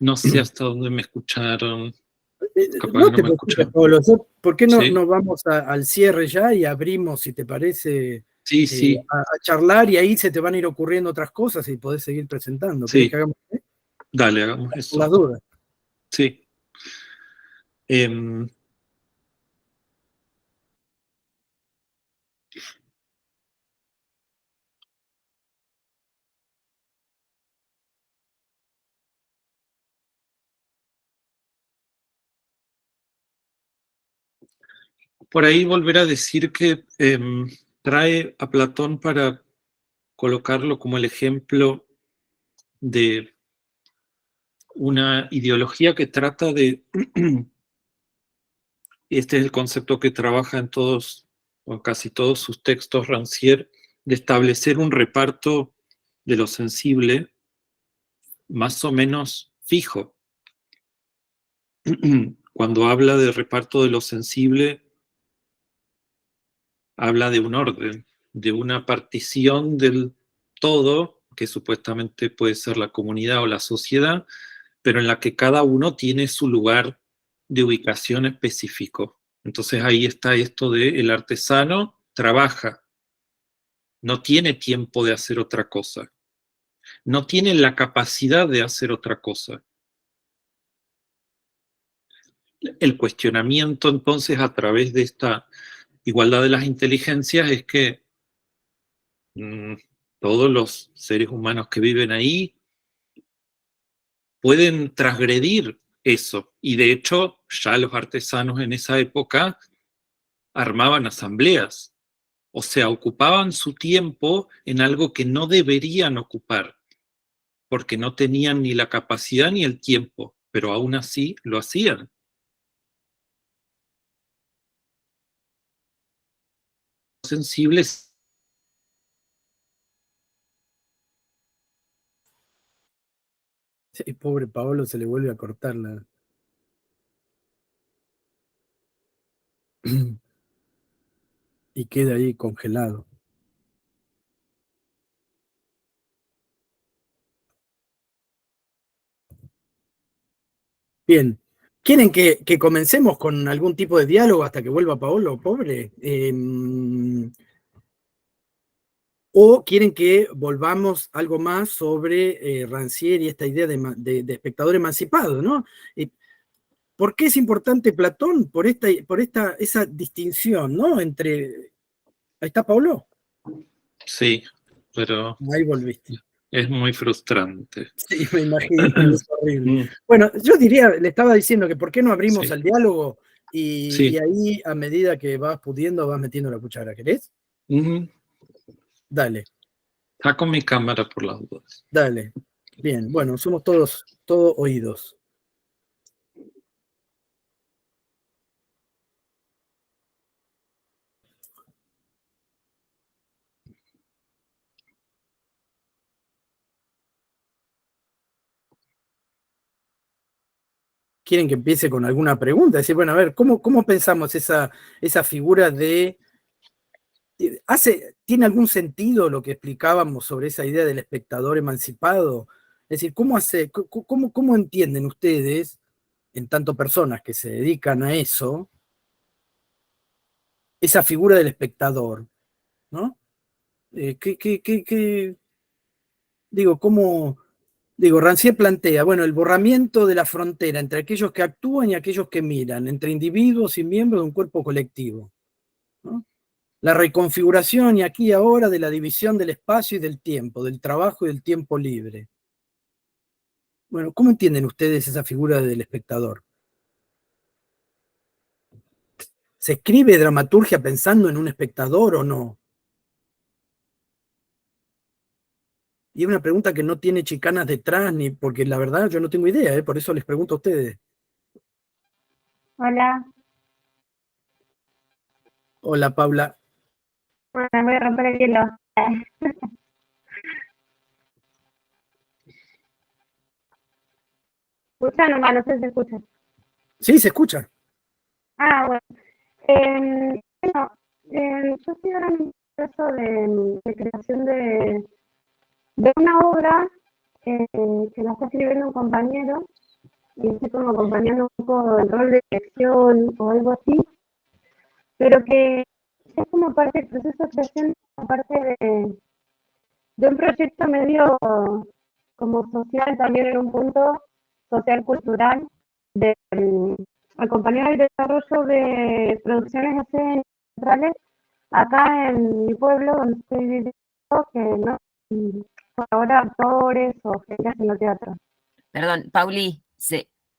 No sé hasta dónde me escucharon. Capaz No que te me preocupes, escucharon. Pablo. ¿Por qué no Sí. nos vamos al cierre ya y abrimos, si te parece, Sí. a charlar, y ahí se te van a ir ocurriendo otras cosas y podés seguir presentando? ¿Querés Sí. que hagamos Dale, hagamos por eso. las dudas? Sí. por ahí volver a decir que trae a Platón para colocarlo como el ejemplo de una ideología que trata de, este es el concepto que trabaja en todos, o casi todos sus textos Rancière, de establecer un reparto de lo sensible más o menos fijo. Cuando habla de reparto de lo sensible, habla de un orden, de una partición del todo, que supuestamente puede ser la comunidad o la sociedad, pero en la que cada uno tiene su lugar de ubicación específico. Entonces ahí está esto de el artesano trabaja, no tiene tiempo de hacer otra cosa, no tiene la capacidad de hacer otra cosa. El cuestionamiento entonces a través de esta igualdad de las inteligencias es que todos los seres humanos que viven ahí pueden transgredir eso. Y de hecho, ya los artesanos en esa época armaban asambleas. O sea, ocupaban su tiempo en algo que no deberían ocupar, porque no tenían ni la capacidad ni el tiempo, pero aún así lo hacían. Sensibles. Sí, pobre Paolo, se le vuelve a cortar la... y queda ahí congelado. Bien. ¿Quieren que comencemos con algún tipo de diálogo hasta que vuelva Paolo, pobre? ¿O quieren que volvamos algo más sobre Rancière y esta idea de espectador emancipado, ¿no? ¿Por qué es importante Platón? Por esa distinción, ¿no? Entre... Ahí está Paolo. Sí, pero Ahí volviste. es muy frustrante. Sí, me imagino, es horrible. Bueno, yo diría, le estaba diciendo que por qué no abrimos Sí. al diálogo y Sí. ahí a medida que vas pudiendo vas metiendo la cuchara, ¿querés? Dale, Saco mi cámara por las dudas. dale. Bien, bueno, somos todos oídos. ¿Quieren que empiece con alguna pregunta? Decir, bueno, a ver, ¿cómo pensamos esa figura de... ¿Tiene algún sentido lo que explicábamos sobre esa idea del espectador emancipado? Es decir, ¿cómo entienden ustedes, en tanto personas que se dedican a eso, esa figura del espectador? ¿No? Digo, Rancière plantea, bueno, el borramiento de la frontera entre aquellos que actúan y aquellos que miran, entre individuos y miembros de un cuerpo colectivo, ¿no? La reconfiguración y aquí y ahora de la división del espacio y del tiempo, del trabajo y del tiempo libre. Bueno, ¿cómo entienden ustedes esa figura del espectador? ¿Se escribe dramaturgia pensando en un espectador o no? Y es una pregunta que no tiene chicanas detrás, ni porque la verdad yo no tengo idea, por eso les pregunto a ustedes. Hola. Hola, Paula. Bueno, voy a romper el hielo. ¿Escuchan o no sé si se escucha? Sí, se escucha. Ah, bueno. Yo estoy ahora en un proceso de creación de una obra que la está escribiendo un compañero y estoy como acompañando un poco el rol de dirección o algo así, pero que es como parte del proceso de creación, como parte de un proyecto medio como social también en un punto social cultural de acompañar el desarrollo de producciones teatrales acá en mi pueblo donde estoy viviendo, que no por ahora actores o gente haciendo teatro. Perdón, Pauli,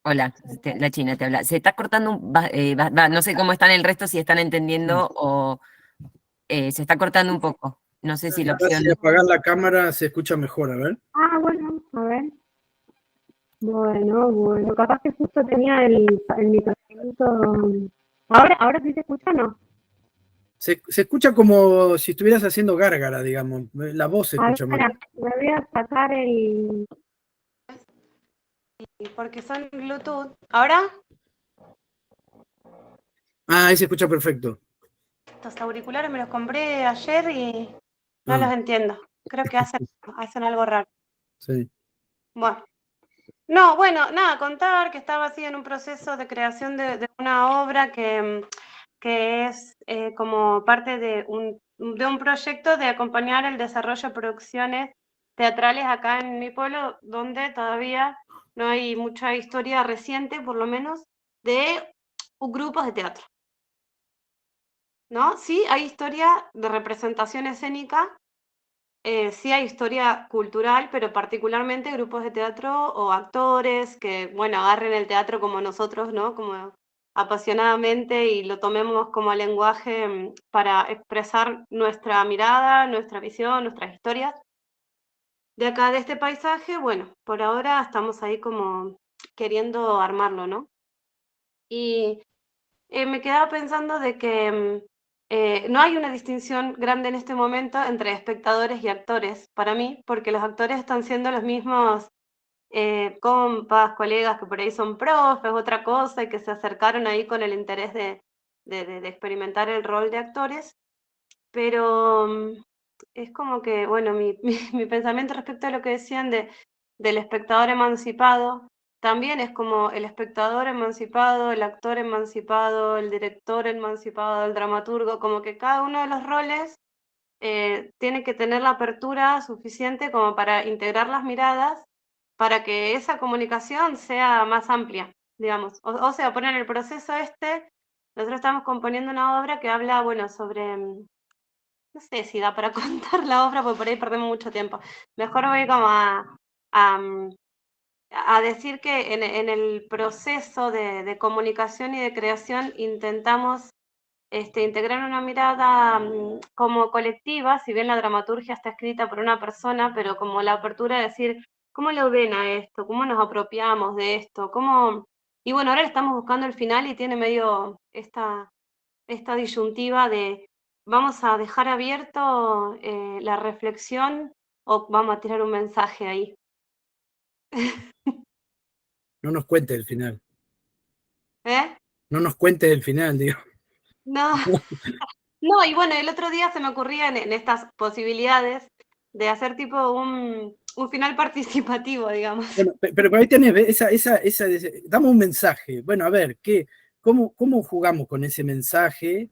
Hola, la China te habla. Se está cortando, no sé cómo están el resto, si están entendiendo o se está cortando un poco. No sé si la Ahora opción... si apagar la cámara se escucha mejor, a ver. Bueno, a ver. Bueno, capaz que justo tenía el micrófono. ¿Ahora sí se escucha o no? Se escucha como si estuvieras haciendo gárgara, digamos. La voz se A ver, escucha mal. espera, me voy a sacar el... Porque son Bluetooth. ¿Ahora? Ah, ahí se escucha perfecto. Estos auriculares me los compré ayer y no Ah, los entiendo. Creo que hacen algo raro. sí. Bueno. No, bueno, nada, contar que estaba así en un proceso de creación de una obra que es como parte de un proyecto de acompañar el desarrollo de producciones teatrales acá en mi pueblo, donde todavía no hay mucha historia reciente, por lo menos, de grupos de teatro. ¿No? Sí hay historia de representación escénica, sí hay historia cultural, pero particularmente grupos de teatro o actores que, bueno, agarren el teatro como nosotros, ¿no? Como apasionadamente y lo tomemos como lenguaje para expresar nuestra mirada, nuestra visión, nuestras historias. De acá, de este paisaje, bueno, por ahora estamos ahí como queriendo armarlo, ¿no? Y me quedaba pensando de que no hay una distinción grande en este momento entre espectadores y actores, para mí, porque los actores están siendo los mismos compas, colegas que por ahí son profes, otra cosa, y que se acercaron ahí con el interés de experimentar el rol de actores, pero es como que, bueno, mi pensamiento respecto a lo que decían del espectador emancipado, también es como el espectador emancipado, el actor emancipado, el director emancipado, el dramaturgo, como que cada uno de los roles tiene que tener la apertura suficiente como para integrar las miradas para que esa comunicación sea más amplia, digamos. O sea, poner el proceso nosotros estamos componiendo una obra que habla, bueno, sobre no sé si da para contar la obra, porque por ahí perdemos mucho tiempo. Mejor voy como a decir que en el proceso de comunicación y de creación intentamos integrar una mirada como colectiva, si bien la dramaturgia está escrita por una persona, pero como la apertura de decir, ¿cómo lo ven a esto? ¿Cómo nos apropiamos de esto? ¿Cómo? Y bueno, ahora le estamos buscando el final y tiene medio esta disyuntiva de vamos a dejar abierto la reflexión o vamos a tirar un mensaje ahí. No nos cuente el final. ¿Eh? No nos cuente el final, digo. No, no, y bueno, el otro día se me ocurría en estas posibilidades de hacer tipo un final participativo, digamos. Bueno, pero por ahí tenés damos un mensaje. Bueno, a ver, ¿cómo jugamos con ese mensaje?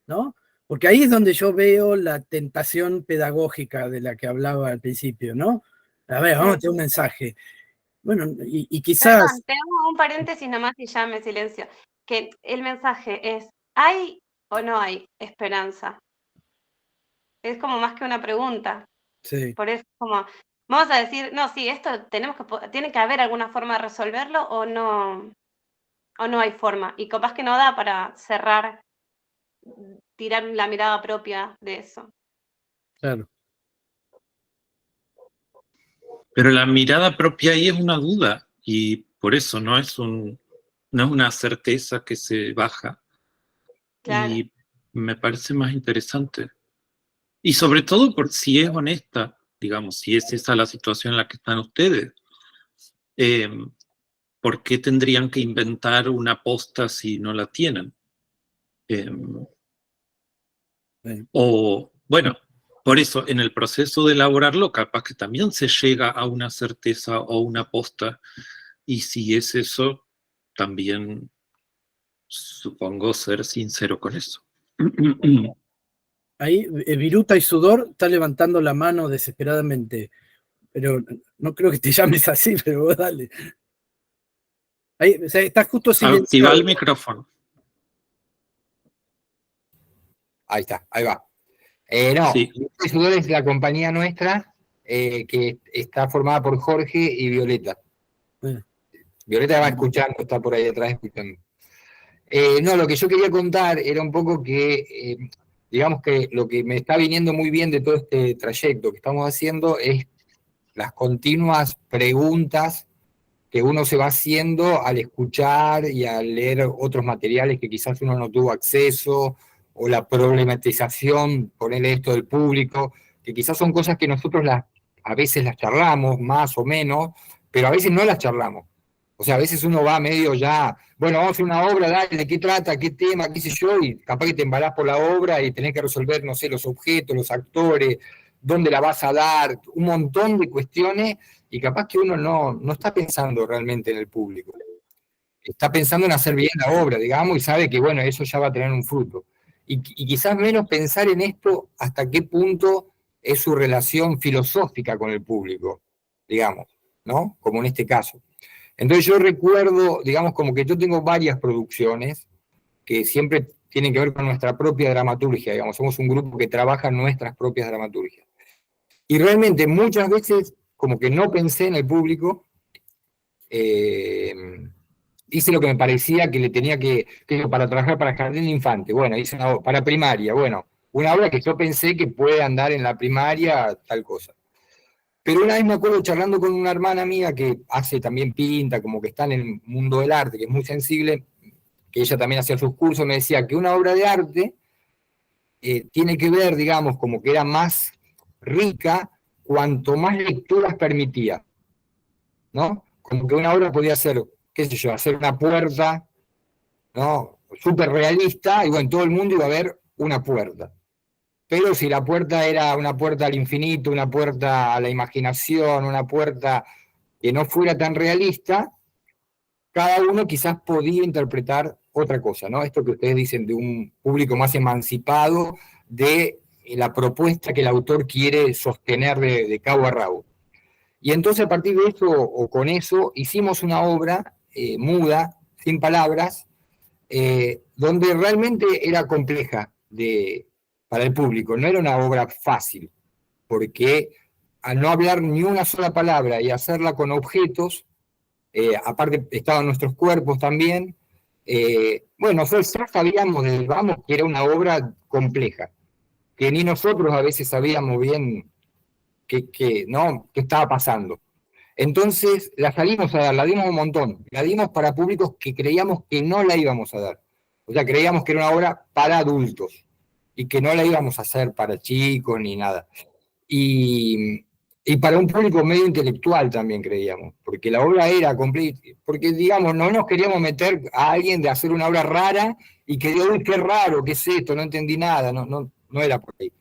¿No? Porque ahí es donde yo veo la tentación pedagógica de la que hablaba al principio, ¿no? A ver, vamos a tener un mensaje. Bueno, y quizás... Perdón, tengo un paréntesis nomás y ya me silencio. Que el mensaje es, ¿hay o no hay esperanza? Es como más que una pregunta. Sí. Por eso como, vamos a decir, no, sí, esto tiene que haber alguna forma de resolverlo o no hay forma. Y capaz que no da para cerrar, tirar la mirada propia de eso. Claro. Pero la mirada propia ahí es una duda y por eso no es una certeza que se baja. Claro. Y me parece más interesante. Y sobre todo por si es honesta, digamos, si es esa la situación en la que están ustedes. ¿Por qué tendrían que inventar una posta si no la tienen? O, bueno, por eso, en el proceso de elaborarlo, capaz que también se llega a una certeza o una posta, y si es eso, también supongo ser sincero con eso. Ahí Viruta y Sudor está levantando la mano desesperadamente, pero no creo que te llames así, pero vos dale. Ahí, o sea, está justo silenciado. Activa el micrófono. Ahí está, ahí va. No, Sí. Viruta y Sudor es la compañía nuestra que está formada por Jorge y Violeta. Violeta va escuchando, está por ahí detrás escuchando. No, lo que yo quería contar era un poco que, digamos que lo que me está viniendo muy bien de todo este trayecto que estamos haciendo es las continuas preguntas que uno se va haciendo al escuchar y al leer otros materiales que quizás uno no tuvo acceso, o la problematización, ponerle esto del público, que quizás son cosas que nosotros a veces las charlamos, más o menos, pero a veces no las charlamos. O sea, a veces uno va medio ya, bueno, vamos a hacer una obra, dale, ¿de qué trata? ¿Qué tema? ¿Qué sé yo? Y capaz que te embalás por la obra y tenés que resolver, no sé, los objetos, los actores, dónde la vas a dar, un montón de cuestiones, y capaz que uno no está pensando realmente en el público. Está pensando en hacer bien la obra, digamos, y sabe que, bueno, eso ya va a tener un fruto. Y quizás menos pensar en esto, hasta qué punto es su relación filosófica con el público, digamos, ¿no? Como en este caso. Entonces yo recuerdo, digamos, como que yo tengo varias producciones que siempre tienen que ver con nuestra propia dramaturgia, digamos, somos un grupo que trabaja nuestras propias dramaturgias. Y realmente muchas veces como que no pensé en el público, hice lo que me parecía que le tenía que para trabajar para jardín de infante, bueno, hice para primaria, bueno, una obra que yo pensé que puede andar en la primaria, tal cosa. Pero una vez me acuerdo charlando con una hermana mía que hace también pinta, como que está en el mundo del arte, que es muy sensible, que ella también hacía sus cursos, me decía que una obra de arte tiene que ver, digamos, como que era más rica cuanto más lecturas permitía, ¿no? Como que una obra podía ser, qué sé yo, hacer una puerta, ¿no? Súper realista, y bueno, todo el mundo iba a ver una puerta. Pero si la puerta era una puerta al infinito, una puerta a la imaginación, una puerta que no fuera tan realista, cada uno quizás podía interpretar otra cosa, ¿no? Esto que ustedes dicen de un público más emancipado, de la propuesta que el autor quiere sostener de cabo a rabo. Y entonces a partir de eso, o con eso, hicimos una obra muda, sin palabras, donde realmente era compleja para el público, no era una obra fácil, porque al no hablar ni una sola palabra y hacerla con objetos, aparte estaban nuestros cuerpos también, bueno, nosotros ya sabíamos desde el vamos que era una obra compleja, que ni nosotros a veces sabíamos bien qué estaba pasando. Entonces la salimos a dar, la dimos un montón, la dimos para públicos que creíamos que no la íbamos a dar. O sea, creíamos que era una obra para adultos y que no la íbamos a hacer para chicos ni nada. Y para un público medio intelectual también creíamos, porque la obra era completa, porque digamos, no nos queríamos meter a alguien de hacer una obra rara y que diga, uy, qué raro, qué es esto, no entendí nada, no era por ahí.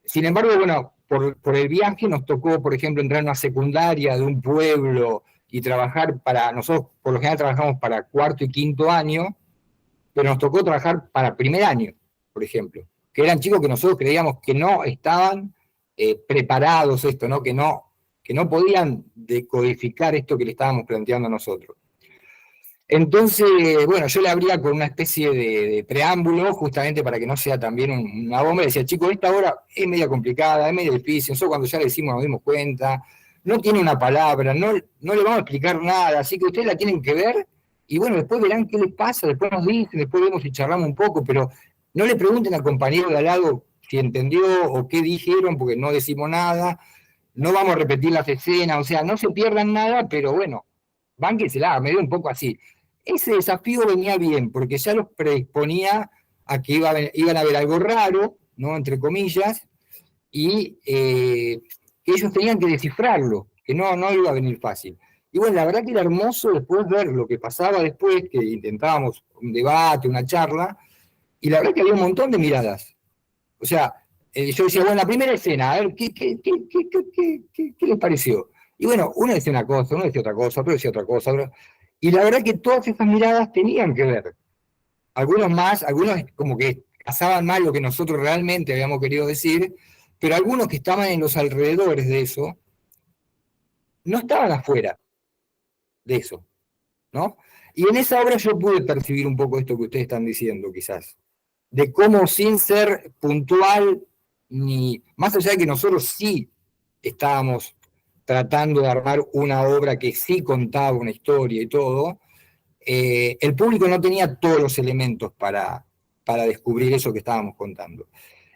Sin embargo, bueno, por el viaje nos tocó, por ejemplo, entrar en una secundaria de un pueblo y trabajar nosotros por lo general trabajamos para cuarto y quinto año, pero nos tocó trabajar para primer año, por ejemplo, que eran chicos que nosotros creíamos que no estaban preparados esto, ¿no? Que no podían decodificar esto que le estábamos planteando a nosotros. Entonces, bueno, yo le abría con una especie de preámbulo, justamente para que no sea también una bomba, y decía, chicos, esta obra es media complicada, es medio difícil, nosotros cuando ya le decimos nos dimos cuenta, no tiene una palabra, no le vamos a explicar nada, así que ustedes la tienen que ver, y bueno, después verán qué les pasa, después nos dicen, después vemos y charlamos un poco, pero no le pregunten al compañero de al lado si entendió o qué dijeron, porque no decimos nada, no vamos a repetir las escenas, o sea, no se pierdan nada, pero bueno, bánquensela, me dio un poco así. Ese desafío venía bien, porque ya los predisponía a que iban a ver algo raro, ¿no? Entre comillas, y que ellos tenían que descifrarlo, que no iba a venir fácil. Y bueno, la verdad que era hermoso después ver lo que pasaba después, que intentábamos un debate, una charla, y la verdad que había un montón de miradas. O sea, yo decía, bueno, la primera escena, a ver, ¿qué les pareció? Y bueno, uno decía una cosa, uno decía otra cosa, otro decía otra cosa, y la verdad que todas esas miradas tenían que ver. Algunos como que casaban más lo que nosotros realmente habíamos querido decir, pero algunos que estaban en los alrededores de eso, no estaban afuera de eso, ¿no? Y en esa obra yo pude percibir un poco esto que ustedes están diciendo, quizás, de cómo sin ser puntual, ni más allá de que nosotros sí estábamos tratando de armar una obra que sí contaba una historia y todo, el público no tenía todos los elementos para descubrir eso que estábamos contando.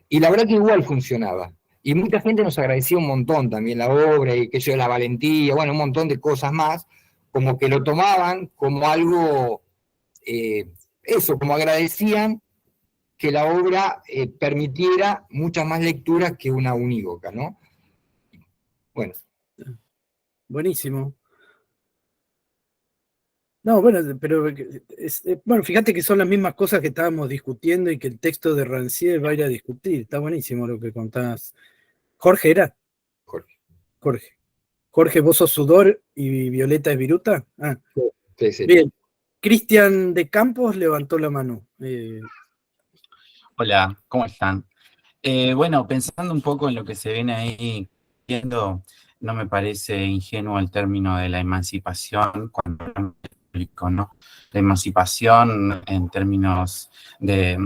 Y la verdad que igual funcionaba. Y mucha gente nos agradecía un montón también la obra y que yo, la valentía, bueno, un montón de cosas más, como que lo tomaban como algo, eso, como agradecían que la obra permitiera muchas más lecturas que una unívoca, ¿no? Bueno. Buenísimo. No, bueno, pero bueno, fíjate que son las mismas cosas que estábamos discutiendo y que el texto de Rancière va a ir a discutir. Está buenísimo lo que contás. Jorge era. Jorge, vos sos Sudor y Violeta es Viruta. Ah, sí, sí. Bien. Cristian de Campos levantó la mano. Hola, ¿cómo están? Bueno, pensando un poco en lo que se viene ahí viendo, no me parece ingenuo el término de la emancipación cuando ¿no? La emancipación en términos de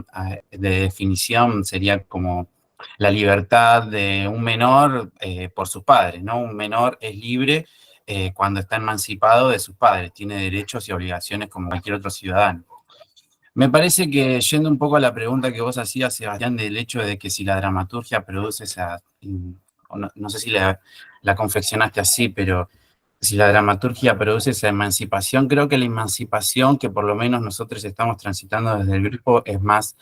definición sería como la libertad de un menor por sus padres, ¿no? Un menor es libre cuando está emancipado de sus padres, tiene derechos y obligaciones como cualquier otro ciudadano. Me parece que, yendo un poco a la pregunta que vos hacías, Sebastián, del hecho de que si la dramaturgia produce esa, no sé si la confeccionaste así, pero si la dramaturgia produce esa emancipación, creo que la emancipación que por lo menos nosotros estamos transitando desde el grupo es más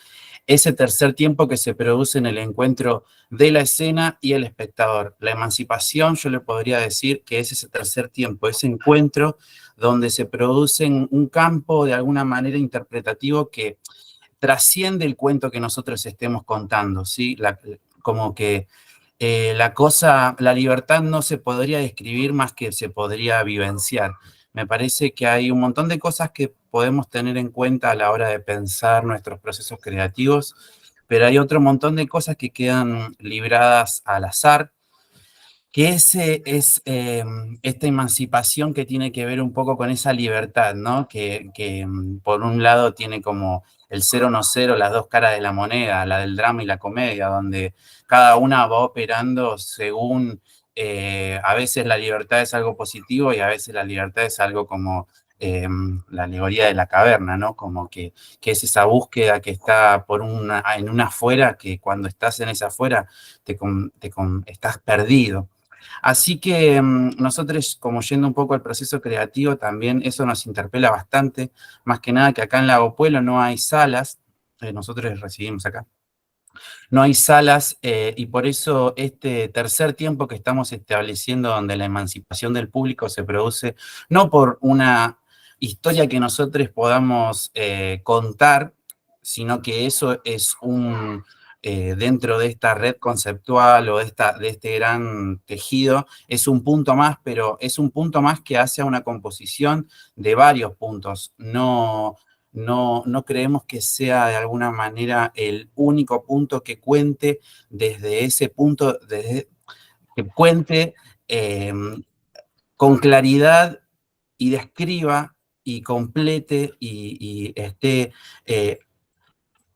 ese tercer tiempo que se produce en el encuentro de la escena y el espectador. La emancipación, yo le podría decir que es ese tercer tiempo, ese encuentro donde se produce un campo de alguna manera interpretativo que trasciende el cuento que nosotros estemos contando, ¿sí? Como que la libertad no se podría describir más que se podría vivenciar. Me parece que hay un montón de cosas que podemos tener en cuenta a la hora de pensar nuestros procesos creativos, pero hay otro montón de cosas que quedan libradas al azar, que ese es esta emancipación que tiene que ver un poco con esa libertad, ¿no? Que por un lado tiene como el 0 no 0, las dos caras de la moneda, la del drama y la comedia, donde cada una va operando según, a veces la libertad es algo positivo y a veces la libertad es algo como la alegoría de la caverna, ¿no? Como que es esa búsqueda que está en una afuera, que cuando estás en esa afuera estás perdido. Así que nosotros, como yendo un poco al proceso creativo, también eso nos interpela bastante, más que nada que acá en Lago Puelo no hay salas, nosotros residimos acá, no hay salas y por eso este tercer tiempo que estamos estableciendo donde la emancipación del público se produce, no por una historia que nosotros podamos contar, sino que eso es dentro de esta red conceptual o de este gran tejido, es un punto más, pero es un punto más que hace a una composición de varios puntos. No creemos que sea de alguna manera el único punto que cuente desde ese punto, que cuente con claridad y describa y complete y esté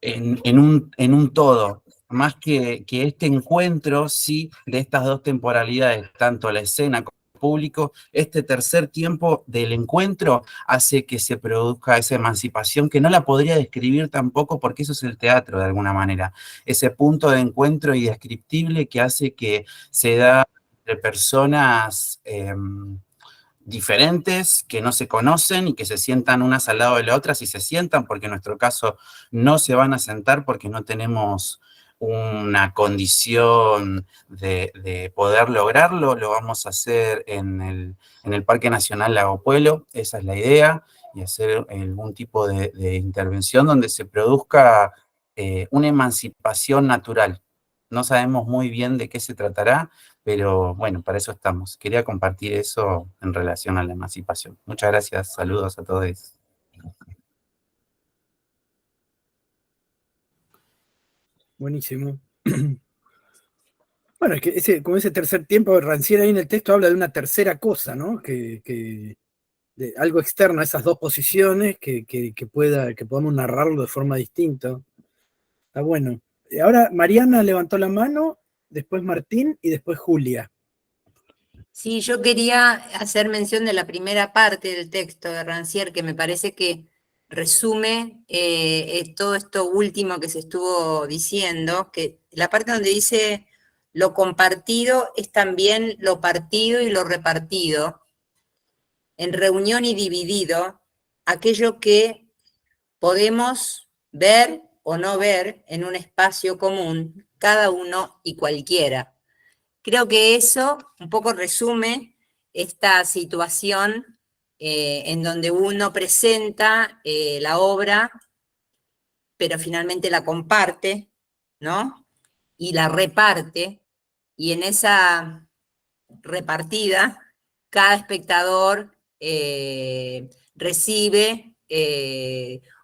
en un todo, más que este encuentro, sí, de estas dos temporalidades, tanto la escena como el público, este tercer tiempo del encuentro hace que se produzca esa emancipación que no la podría describir tampoco porque eso es el teatro de alguna manera, ese punto de encuentro indescriptible que hace que se da entre personas diferentes, que no se conocen y que se sientan unas al lado de la otra, si se sientan, porque en nuestro caso no se van a sentar porque no tenemos una condición de poder lograrlo, lo vamos a hacer en el Parque Nacional Lago Puelo, esa es la idea, y hacer algún tipo de intervención donde se produzca una emancipación natural. No sabemos muy bien de qué se tratará, pero bueno, para eso estamos. Quería compartir eso en relación a la emancipación. Muchas gracias, saludos a todos. Buenísimo. Bueno, es que como ese tercer tiempo, Rancière ahí en el texto habla de una tercera cosa, ¿no? De algo externo a esas dos posiciones que podamos narrarlo de forma distinta. Está bueno. Ahora Mariana levantó la mano, después Martín y después Julia. Sí, yo quería hacer mención de la primera parte del texto de Rancière, que me parece que resume todo esto último que se estuvo diciendo, que la parte donde dice lo compartido es también lo partido y lo repartido, en reunión y dividido, aquello que podemos ver o no ver en un espacio común, cada uno y cualquiera. Creo que eso un poco resume esta situación en donde uno presenta la obra, pero finalmente la comparte, ¿no? Y la reparte, y en esa repartida, cada espectador recibe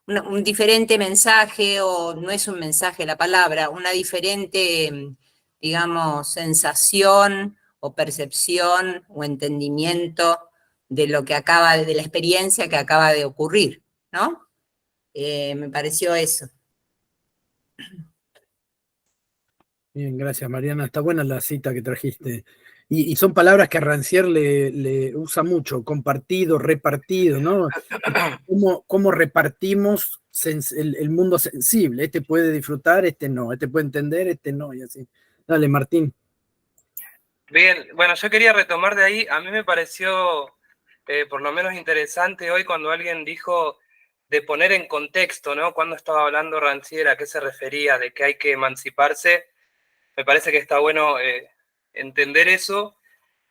un diferente mensaje, o no es un mensaje la palabra, una diferente, digamos, sensación o percepción o entendimiento de lo que acaba, de la experiencia que acaba de ocurrir, ¿no? Me pareció eso. Bien, gracias Mariana. Está buena la cita que trajiste. Y son palabras que a Rancière le usa mucho, compartido, repartido, ¿no? Cómo repartimos el mundo sensible. Este puede disfrutar, este no. Este puede entender, este no. Y así. Dale, Martín. Bien, bueno, yo quería retomar de ahí. A mí me pareció por lo menos interesante hoy cuando alguien dijo de poner en contexto, ¿no? Cuando estaba hablando Rancière, a qué se refería, de que hay que emanciparse. Me parece que está bueno entender eso,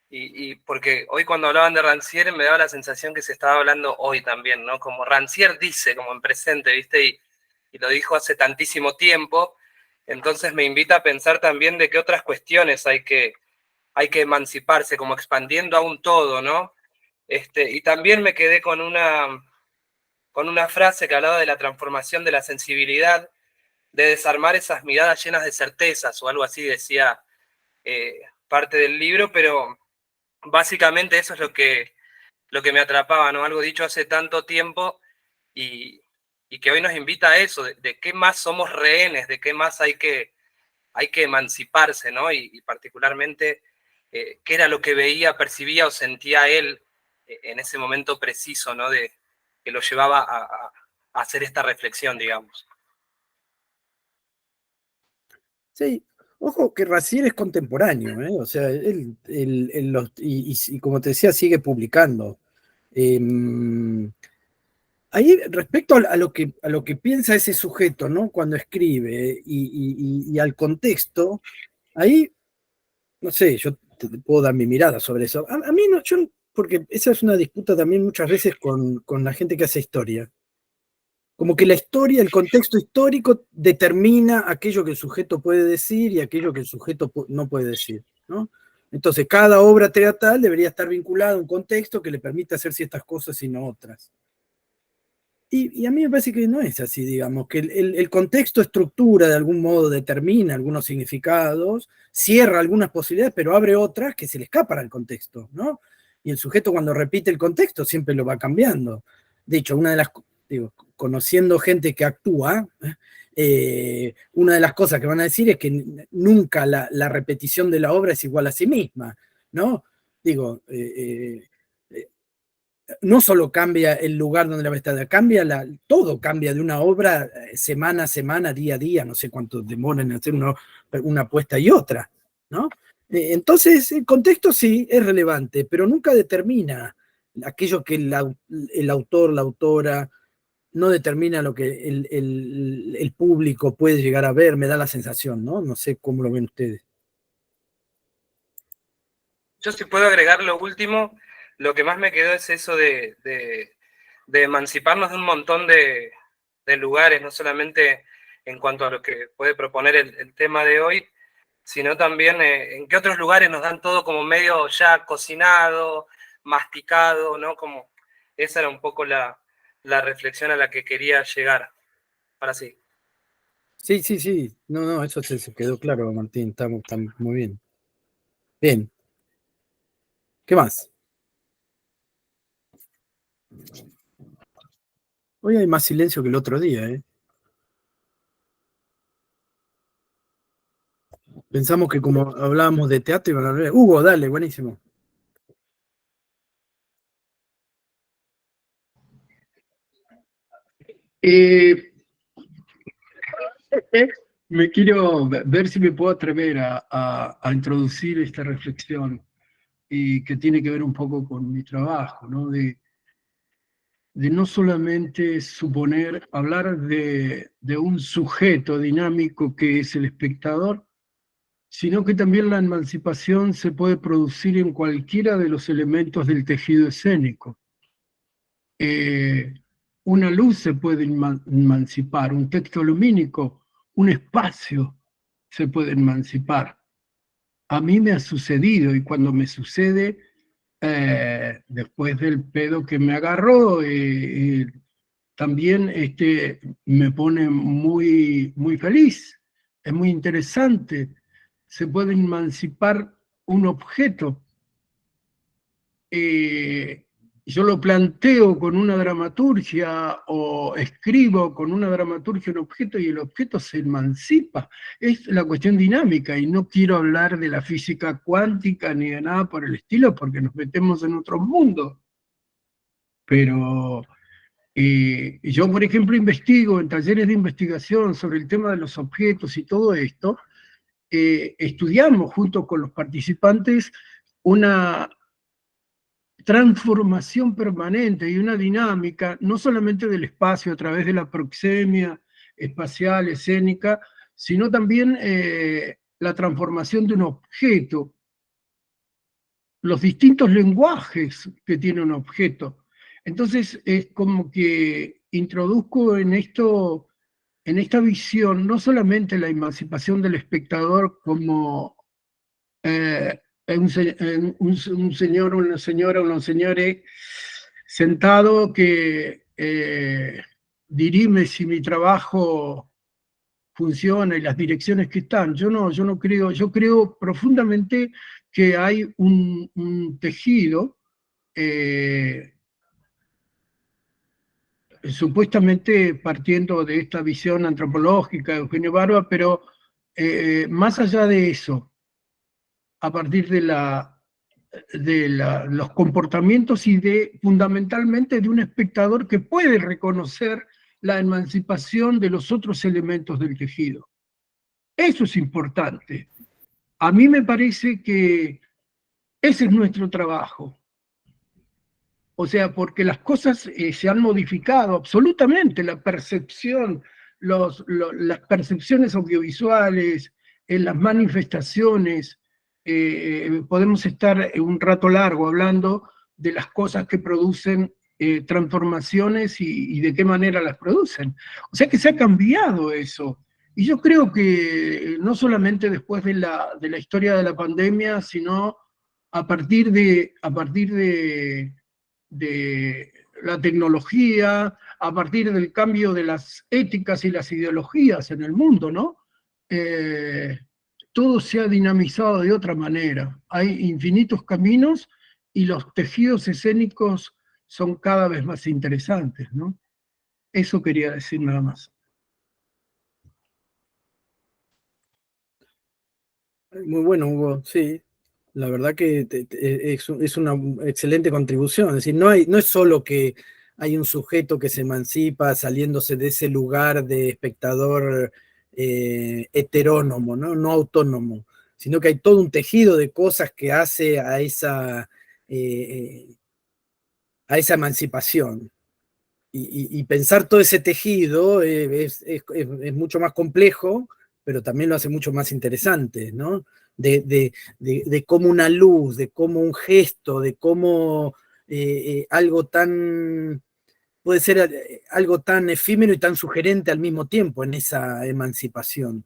y porque hoy cuando hablaban de Rancière me daba la sensación que se estaba hablando hoy también, ¿no? Como Rancière dice, como en presente, ¿viste? Y lo dijo hace tantísimo tiempo, entonces me invita a pensar también de qué otras cuestiones hay que emanciparse, como expandiendo a un todo, ¿no? Y también me quedé con una frase que hablaba de la transformación de la sensibilidad, de desarmar esas miradas llenas de certezas, o algo así decía parte del libro, pero básicamente eso es lo que me atrapaba, ¿no? Algo dicho hace tanto tiempo y que hoy nos invita a eso, de qué más somos rehenes, de qué más hay que emanciparse, ¿no? Y particularmente qué era lo que veía, percibía o sentía él en ese momento preciso, ¿no? Que lo llevaba a hacer esta reflexión, digamos. Sí, ojo que Raciel es contemporáneo, ¿eh? O sea, y como te decía, sigue publicando. Ahí, respecto a lo que piensa ese sujeto, ¿no? Cuando escribe y al contexto, ahí, no sé, yo te puedo dar mi mirada sobre eso. A mí no, porque esa es una disputa también muchas veces con la gente que hace historia. Como que la historia, el contexto histórico determina aquello que el sujeto puede decir y aquello que el sujeto no puede decir, ¿no? Entonces, cada obra teatral debería estar vinculada a un contexto que le permita hacer ciertas cosas y no otras. Y a mí me parece que no es así, digamos, que el contexto estructura de algún modo, determina algunos significados, cierra algunas posibilidades, pero abre otras que se le escapan al contexto, ¿no? Y el sujeto cuando repite el contexto siempre lo va cambiando. De hecho, conociendo gente que actúa, una de las cosas que van a decir es que nunca la repetición de la obra es igual a sí misma, ¿no? Digo, no solo cambia el lugar donde la va a estar, todo cambia de una obra semana a semana, día a día, no sé cuánto demora en hacer una puesta y otra, ¿no? Entonces, el contexto sí es relevante, pero nunca determina aquello que el autor, la autora, no determina lo que el público puede llegar a ver, me da la sensación, ¿no? No sé cómo lo ven ustedes. Yo sí puedo agregar lo último, lo que más me quedó es eso de emanciparnos de un montón de lugares, no solamente en cuanto a lo que puede proponer el tema de hoy, sino también en qué otros lugares nos dan todo como medio ya cocinado, masticado, ¿no? Como esa era un poco la reflexión a la que quería llegar. Ahora sí. Sí. No, eso se quedó claro, Martín. Está muy bien. Bien. ¿Qué más? Hoy hay más silencio que el otro día, ¿eh? Pensamos que como hablábamos de teatro iban a hablar. Hugo, dale, buenísimo. Eh, Me quiero ver si me puedo atrever a introducir esta reflexión y que tiene que ver un poco con mi trabajo, ¿no? De no solamente suponer, hablar de un sujeto dinámico que es el espectador, sino que también la emancipación se puede producir en cualquiera de los elementos del tejido escénico. Una luz se puede emancipar, un texto lumínico, un espacio se puede emancipar. A mí me ha sucedido, y cuando me sucede, después del pedo que me agarró, también me pone muy, muy feliz, es muy interesante. Se puede emancipar un objeto. Yo lo planteo con una dramaturgia o escribo con una dramaturgia un objeto y el objeto se emancipa. Es la cuestión dinámica y no quiero hablar de la física cuántica ni de nada por el estilo porque nos metemos en otro mundo. Pero yo, por ejemplo, investigo en talleres de investigación sobre el tema de los objetos y todo esto. Estudiamos junto con los participantes una transformación permanente y una dinámica, no solamente del espacio a través de la proxemia espacial, escénica, sino también la transformación de un objeto, los distintos lenguajes que tiene un objeto. Entonces es como que introduzco en esto, en esta visión, no solamente la emancipación del espectador como un señor, una señora, unos señores sentado que dirime si mi trabajo funciona y las direcciones que están. Yo no creo, yo creo profundamente que hay un tejido supuestamente partiendo de esta visión antropológica de Eugenio Barba, pero más allá de eso, a partir de los comportamientos y fundamentalmente de un espectador que puede reconocer la emancipación de los otros elementos del tejido. Eso es importante. A mí me parece que ese es nuestro trabajo. O sea, porque las cosas se han modificado absolutamente, la percepción, las percepciones audiovisuales, las manifestaciones. Podemos estar un rato largo hablando de las cosas que producen transformaciones y de qué manera las producen. O sea que se ha cambiado eso. Y yo creo que no solamente después de la historia de la pandemia, sino a partir de la tecnología, a partir del cambio de las éticas y las ideologías en el mundo, ¿no? Todo se ha dinamizado de otra manera. Hay infinitos caminos y los tejidos escénicos son cada vez más interesantes, ¿no? Eso quería decir nada más. Muy bueno, Hugo, sí. La verdad que es una excelente contribución. Es decir, no es solo que hay un sujeto que se emancipa saliéndose de ese lugar de espectador heterónomo, no autónomo, sino que hay todo un tejido de cosas que hace a esa emancipación. Y pensar todo ese tejido es mucho más complejo, pero también lo hace mucho más interesante, ¿no? De cómo una luz, de cómo un gesto, de cómo algo tan, puede ser algo tan efímero y tan sugerente al mismo tiempo en esa emancipación.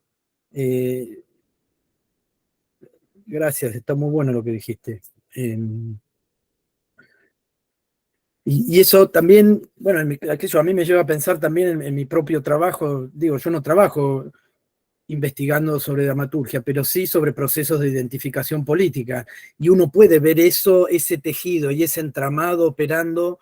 Gracias, está muy bueno lo que dijiste. Y eso también, bueno, aquello a mí me lleva a pensar también en mi propio trabajo. Digo, yo no trabajo investigando sobre dramaturgia, pero sí sobre procesos de identificación política. Y uno puede ver eso, ese tejido y ese entramado operando,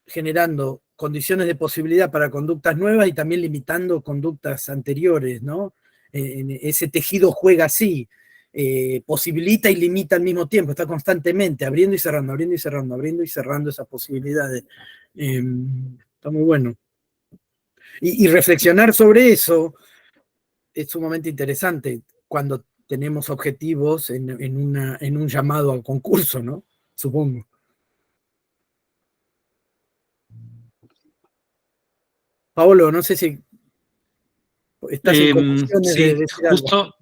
generando condiciones de posibilidad para conductas nuevas y también limitando conductas anteriores, ¿no? Ese tejido juega así. Posibilita y limita al mismo tiempo, está constantemente abriendo y cerrando, abriendo y cerrando, abriendo y cerrando esas posibilidades. Está muy bueno. Y reflexionar sobre eso es sumamente interesante cuando tenemos objetivos en un llamado al concurso, ¿no? Supongo. Paolo, no sé si estás en condiciones de Sí, decir algo. justo,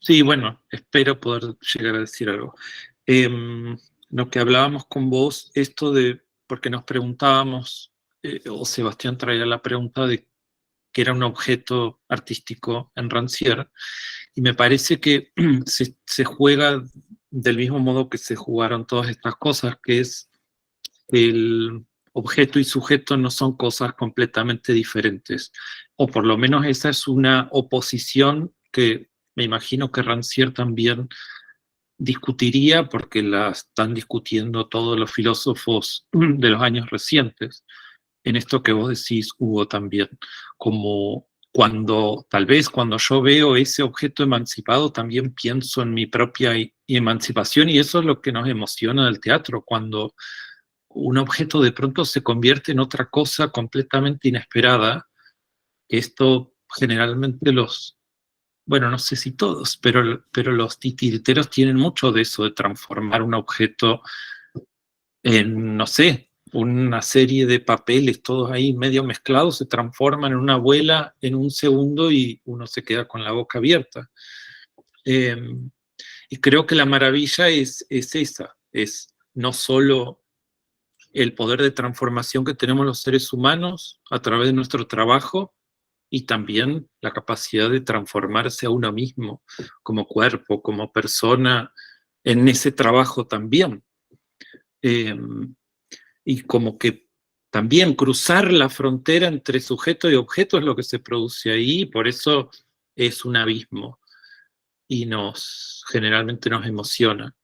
sí, bueno, espero poder llegar a decir algo. Lo que hablábamos con vos, esto de, porque nos preguntábamos, o Sebastián traía la pregunta de que era un objeto artístico en Rancière, y me parece que se juega del mismo modo que se jugaron todas estas cosas, que es el objeto y sujeto no son cosas completamente diferentes, o por lo menos esa es una oposición que me imagino que Rancière también discutiría, porque la están discutiendo todos los filósofos de los años recientes, en esto que vos decís, Hugo, también, como tal vez cuando yo veo ese objeto emancipado, también pienso en mi propia emancipación, y eso es lo que nos emociona del teatro, cuando un objeto de pronto se convierte en otra cosa completamente inesperada. Esto generalmente bueno, no sé si todos, pero los titiriteros tienen mucho de eso, de transformar un objeto en, no sé, una serie de papeles, todos ahí medio mezclados, se transforman en una abuela en un segundo y uno se queda con la boca abierta. Y creo que la maravilla es esa, es no solo el poder de transformación que tenemos los seres humanos a través de nuestro trabajo, y también la capacidad de transformarse a uno mismo como cuerpo, como persona, en ese trabajo también. Y como que también cruzar la frontera entre sujeto y objeto es lo que se produce ahí, por eso es un abismo y generalmente nos emociona.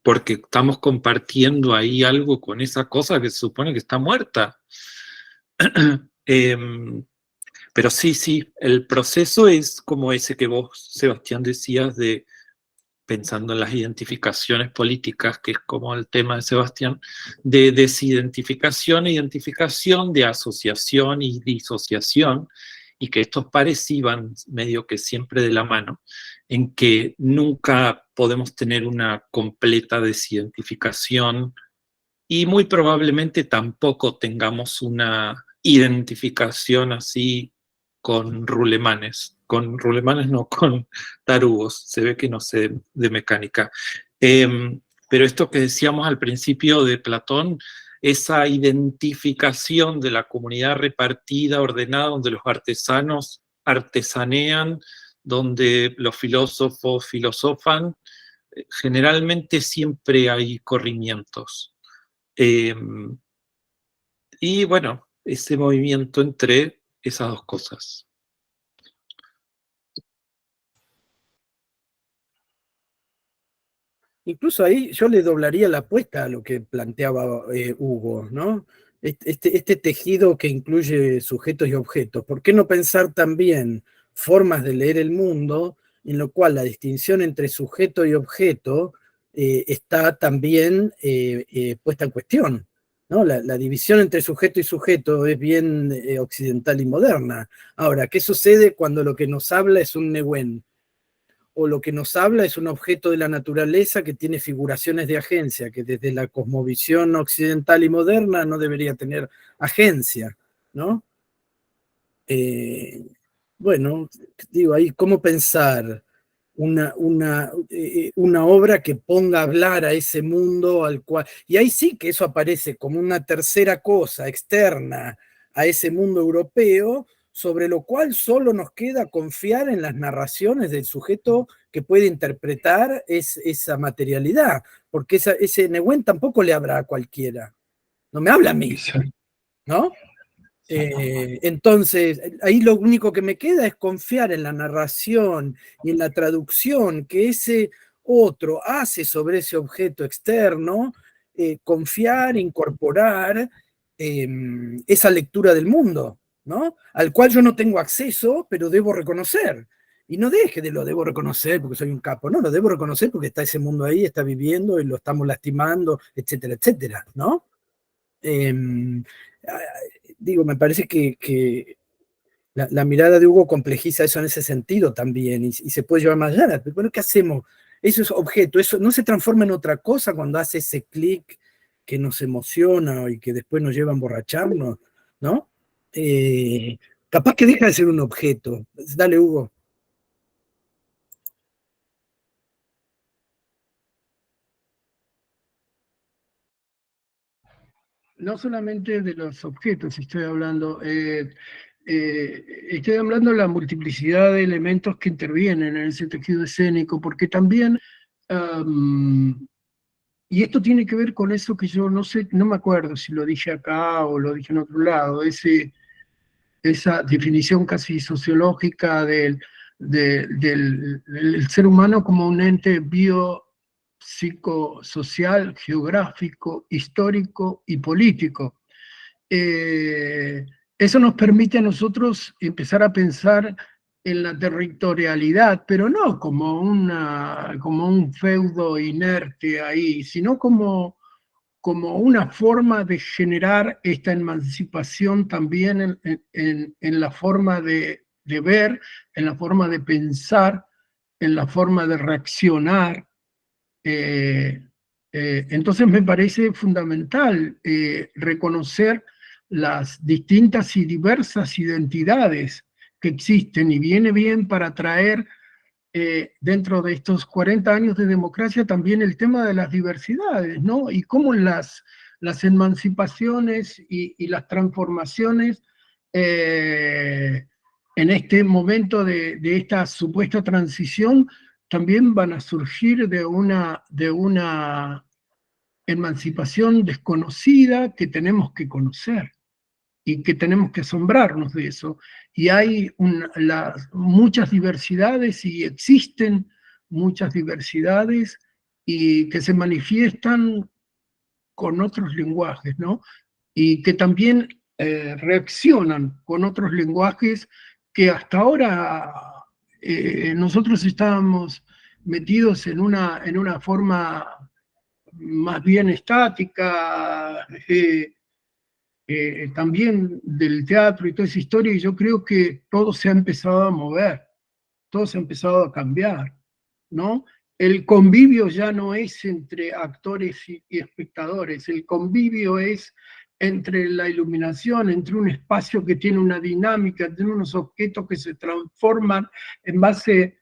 Porque estamos compartiendo ahí algo con esa cosa que se supone que está muerta. Pero sí, el proceso es como ese que vos, Sebastián, decías, de pensando en las identificaciones políticas, que es como el tema de Sebastián, de desidentificación, identificación, de asociación y disociación, y que estos pares iban medio que siempre de la mano, en que nunca podemos tener una completa desidentificación, y muy probablemente tampoco tengamos una identificación así con rulemanes no, con tarugos, se ve que no sé de mecánica. Pero esto que decíamos al principio de Platón, esa identificación de la comunidad repartida, ordenada, donde los artesanos artesanean, donde los filósofos filosofan, generalmente siempre hay corrimientos. Y bueno, ese movimiento entre esas dos cosas. Incluso ahí yo le doblaría la apuesta a lo que planteaba Hugo, ¿no? Este tejido que incluye sujetos y objetos. ¿Por qué no pensar también formas de leer el mundo en lo cual la distinción entre sujeto y objeto está también puesta en cuestión, ¿no? La división entre sujeto y sujeto es bien occidental y moderna. Ahora, ¿qué sucede cuando lo que nos habla es un Nehuen? O lo que nos habla es un objeto de la naturaleza que tiene figuraciones de agencia, que desde la cosmovisión occidental y moderna no debería tener agencia, ¿no? Bueno, digo, ahí, ¿cómo pensar una obra que ponga a hablar a ese mundo al cual... Y ahí sí que eso aparece como una tercera cosa externa a ese mundo europeo, sobre lo cual solo nos queda confiar en las narraciones del sujeto que puede interpretar esa materialidad, porque ese Nehuen tampoco le habla a cualquiera, no me habla a mí, ¿no? Entonces, ahí lo único que me queda es confiar en la narración y en la traducción que ese otro hace sobre ese objeto externo, confiar, incorporar esa lectura del mundo, ¿no? Al cual yo no tengo acceso, pero debo reconocer. Y no deje de lo debo reconocer porque soy un capo, no, lo debo reconocer porque está ese mundo ahí, está viviendo y lo estamos lastimando, etcétera, etcétera, ¿no? digo, me parece que la mirada de Hugo complejiza eso en ese sentido también, y se puede llevar más allá. Bueno, ¿qué hacemos? Eso es objeto, eso no se transforma en otra cosa cuando hace ese clic que nos emociona y que después nos lleva a emborracharnos, ¿no? Capaz que deja de ser un objeto. Dale, Hugo. No solamente de los objetos estoy hablando, estoy hablando de la multiplicidad de elementos que intervienen en ese tejido escénico, porque también, y esto tiene que ver con eso que yo no sé, no me acuerdo si lo dije acá o lo dije en otro lado, esa definición casi sociológica del ser humano como un ente biopsicosocial, geográfico, histórico y político. Eso nos permite a nosotros empezar a pensar en la territorialidad, pero no como un feudo inerte ahí, sino como una forma de generar esta emancipación también en la forma de ver, en la forma de pensar, en la forma de reaccionar. Entonces me parece fundamental reconocer las distintas y diversas identidades que existen, y viene bien para traer dentro de estos 40 años de democracia también el tema de las diversidades, ¿no? Y cómo las emancipaciones y las transformaciones en este momento de esta supuesta transición también van a surgir de una emancipación desconocida que tenemos que conocer y que tenemos que asombrarnos de eso. Y hay muchas diversidades, y existen muchas diversidades y que se manifiestan con otros lenguajes, ¿no? Y que también reaccionan con otros lenguajes que hasta ahora nosotros estábamos metidos en una forma más bien estática, también del teatro y toda esa historia, y yo creo que todo se ha empezado a mover, todo se ha empezado a cambiar, ¿no? El convivio ya no es entre actores y espectadores, el convivio es entre la iluminación, entre un espacio que tiene una dinámica, tiene unos objetos que se transforman en base,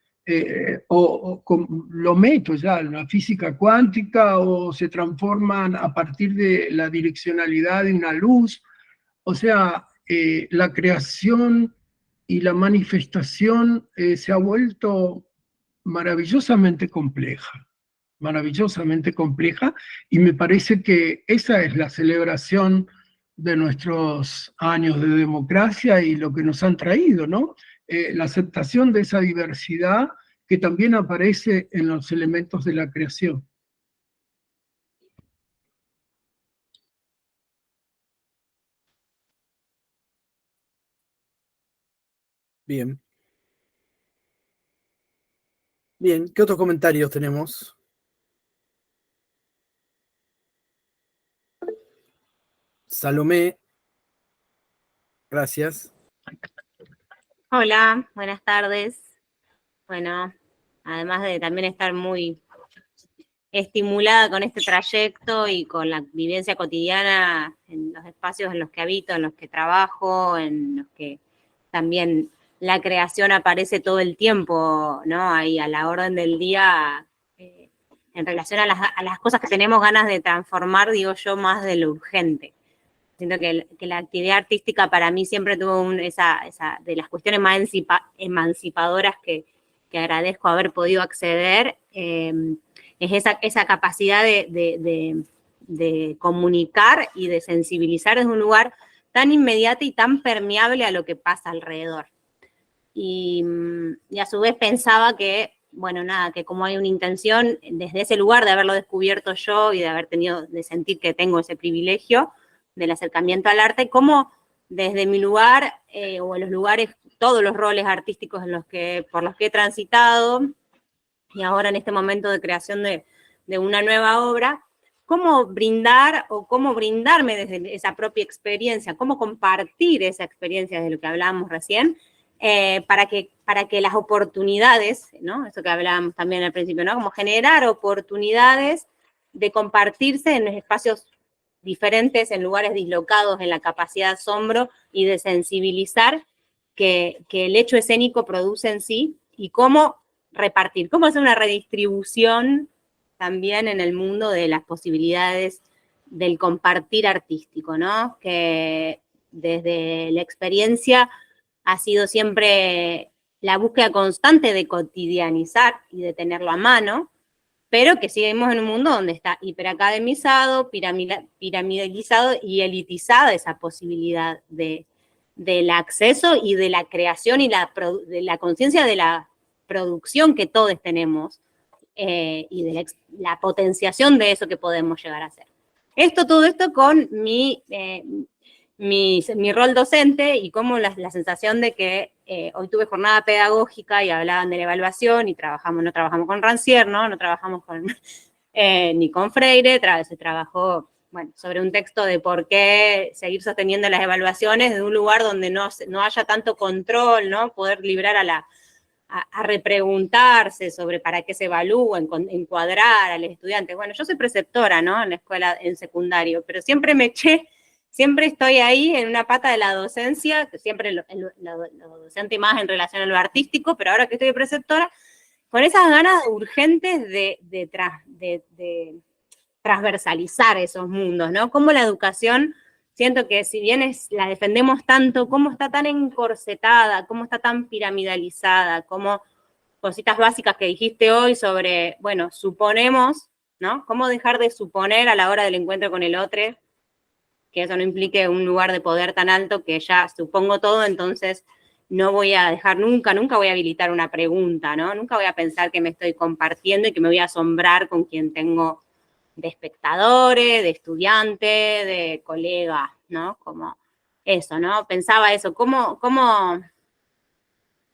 lo meto ya en la física cuántica, o se transforman a partir de la direccionalidad de una luz. O sea, la creación y la manifestación se ha vuelto maravillosamente compleja, y me parece que esa es la celebración de nuestros años de democracia y lo que nos han traído, ¿no? La aceptación de esa diversidad que también aparece en los elementos de la creación. Bien. Bien, ¿qué otros comentarios tenemos? Salomé, gracias. Hola, buenas tardes. Bueno, además de también estar muy estimulada con este trayecto y con la vivencia cotidiana en los espacios en los que habito, en los que trabajo, en los que también la creación aparece todo el tiempo, ¿no? Ahí a la orden del día, en relación a las cosas que tenemos ganas de transformar, digo yo, más de lo urgente. Siento que la actividad artística para mí siempre tuvo esa de las cuestiones más emancipadoras que agradezco haber podido acceder, es esa capacidad de comunicar y de sensibilizar desde un lugar tan inmediato y tan permeable a lo que pasa alrededor. Y a su vez pensaba que, bueno, nada, que como hay una intención desde ese lugar de haberlo descubierto yo y de sentir que tengo ese privilegio del acercamiento al arte, como desde mi lugar o en los lugares, todos los roles artísticos por los que he transitado, y ahora en este momento de creación de una nueva obra, cómo brindar o cómo brindarme desde esa propia experiencia, cómo compartir esa experiencia de lo que hablábamos recién, para que las oportunidades, ¿no? Eso que hablábamos también al principio, ¿no? Como generar oportunidades de compartirse en espacios diferentes, en lugares dislocados, en la capacidad de asombro y de sensibilizar que el hecho escénico produce en sí, y cómo repartir, cómo hacer una redistribución también en el mundo de las posibilidades del compartir artístico, ¿no? Que desde la experiencia ha sido siempre la búsqueda constante de cotidianizar y de tenerlo a mano, pero que seguimos en un mundo donde está hiperacademizado, piramidalizado y elitizada esa posibilidad del acceso y de la creación y de la conciencia de la producción que todos tenemos, y de la potenciación de eso que podemos llegar a hacer. Todo esto con mi rol docente, y como la sensación de que hoy tuve jornada pedagógica y hablaban de la evaluación y no trabajamos con Rancière, no trabajamos ni con Freire, se trabajó, bueno, sobre un texto de por qué seguir sosteniendo las evaluaciones de un lugar donde no haya tanto control, ¿no? Poder librar a repreguntarse sobre para qué se evalúa, encuadrar al estudiante. Bueno, yo soy preceptora, ¿no? En la escuela, en secundario, pero siempre estoy ahí en una pata de la docencia, que siempre lo docente más en relación a lo artístico, pero ahora que estoy de preceptora, con esas ganas urgentes de transversalizar esos mundos, ¿no? Cómo la educación, siento que si bien la defendemos tanto, cómo está tan encorsetada, cómo está tan piramidalizada, cómo cositas básicas que dijiste hoy sobre, bueno, suponemos, ¿no? Cómo dejar de suponer a la hora del encuentro con el otro, que eso no implique un lugar de poder tan alto que ya supongo todo, entonces no voy a dejar nunca voy a habilitar una pregunta, ¿no? Nunca voy a pensar que me estoy compartiendo y que me voy a asombrar con quien tengo de espectadores, de estudiantes, de colegas, ¿no? Como eso, ¿no? Pensaba eso, cómo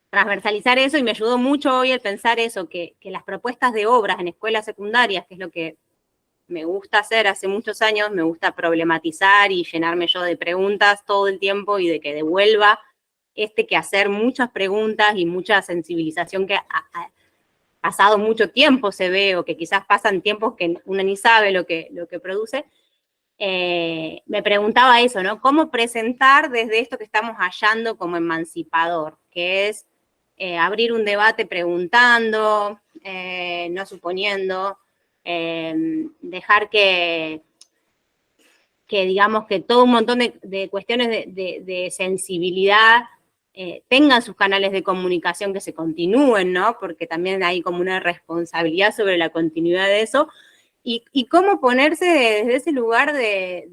transversalizar eso, y me ayudó mucho hoy el pensar eso, que las propuestas de obras en escuelas secundarias, que es lo que me gusta hacer hace muchos años, me gusta problematizar y llenarme yo de preguntas todo el tiempo y de que devuelva que hacer muchas preguntas y mucha sensibilización que ha pasado mucho tiempo se ve, o que quizás pasan tiempos que uno ni sabe lo que produce. Me preguntaba eso, ¿no? ¿Cómo presentar desde esto que estamos hallando como emancipador? Que es abrir un debate preguntando, no suponiendo, dejar que digamos que todo un montón de cuestiones de sensibilidad tengan sus canales de comunicación, que se continúen, ¿no? Porque también hay como una responsabilidad sobre la continuidad de eso, y cómo ponerse desde ese lugar de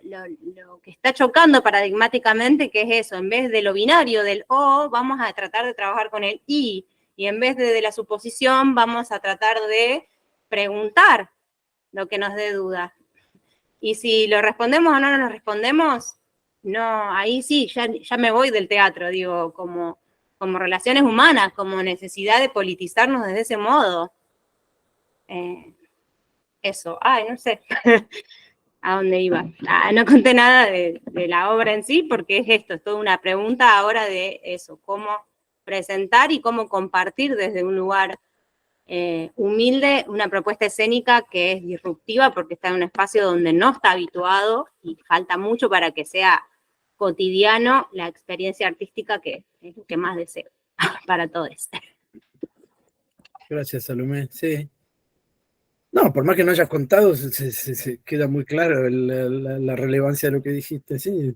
lo que está chocando paradigmáticamente, que es eso, en vez de lo binario del o, vamos a tratar de trabajar con el y en vez de la suposición, vamos a tratar de preguntar lo que nos dé duda. Y si lo respondemos o no lo respondemos, no, ahí sí, ya me voy del teatro, digo, como relaciones humanas, como necesidad de politizarnos desde ese modo. Eso, no sé a dónde iba. No conté nada de la obra en sí, porque es esto, es toda una pregunta ahora de eso, cómo presentar y cómo compartir desde un lugar humilde una propuesta escénica que es disruptiva, porque está en un espacio donde no está habituado y falta mucho para que sea cotidiano la experiencia artística, que es lo que más deseo para todos. Gracias, Salomé. Sí. No, por más que no hayas contado, se queda muy claro la relevancia de lo que dijiste, sí,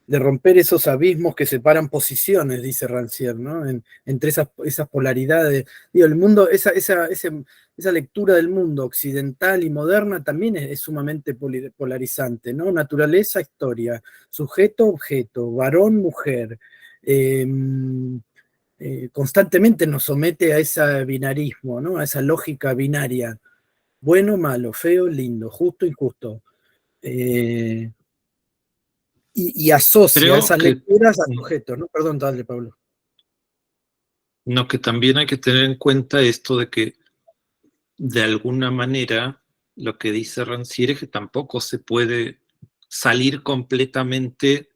de romper esos abismos que separan posiciones, dice Rancière, ¿no? Entre esas polaridades. Digo, el mundo, esa lectura del mundo occidental y moderna también es sumamente polarizante, ¿no? Naturaleza, historia, sujeto, objeto, varón, mujer. Constantemente nos somete a ese binarismo, ¿no? A esa lógica binaria. Bueno, malo, feo, lindo, justo, injusto. Y asocia esas lecturas a sujetos, ¿no? Perdón, dale, Pablo. No, que también hay que tener en cuenta esto de que, de alguna manera, lo que dice Rancière es que tampoco se puede salir completamente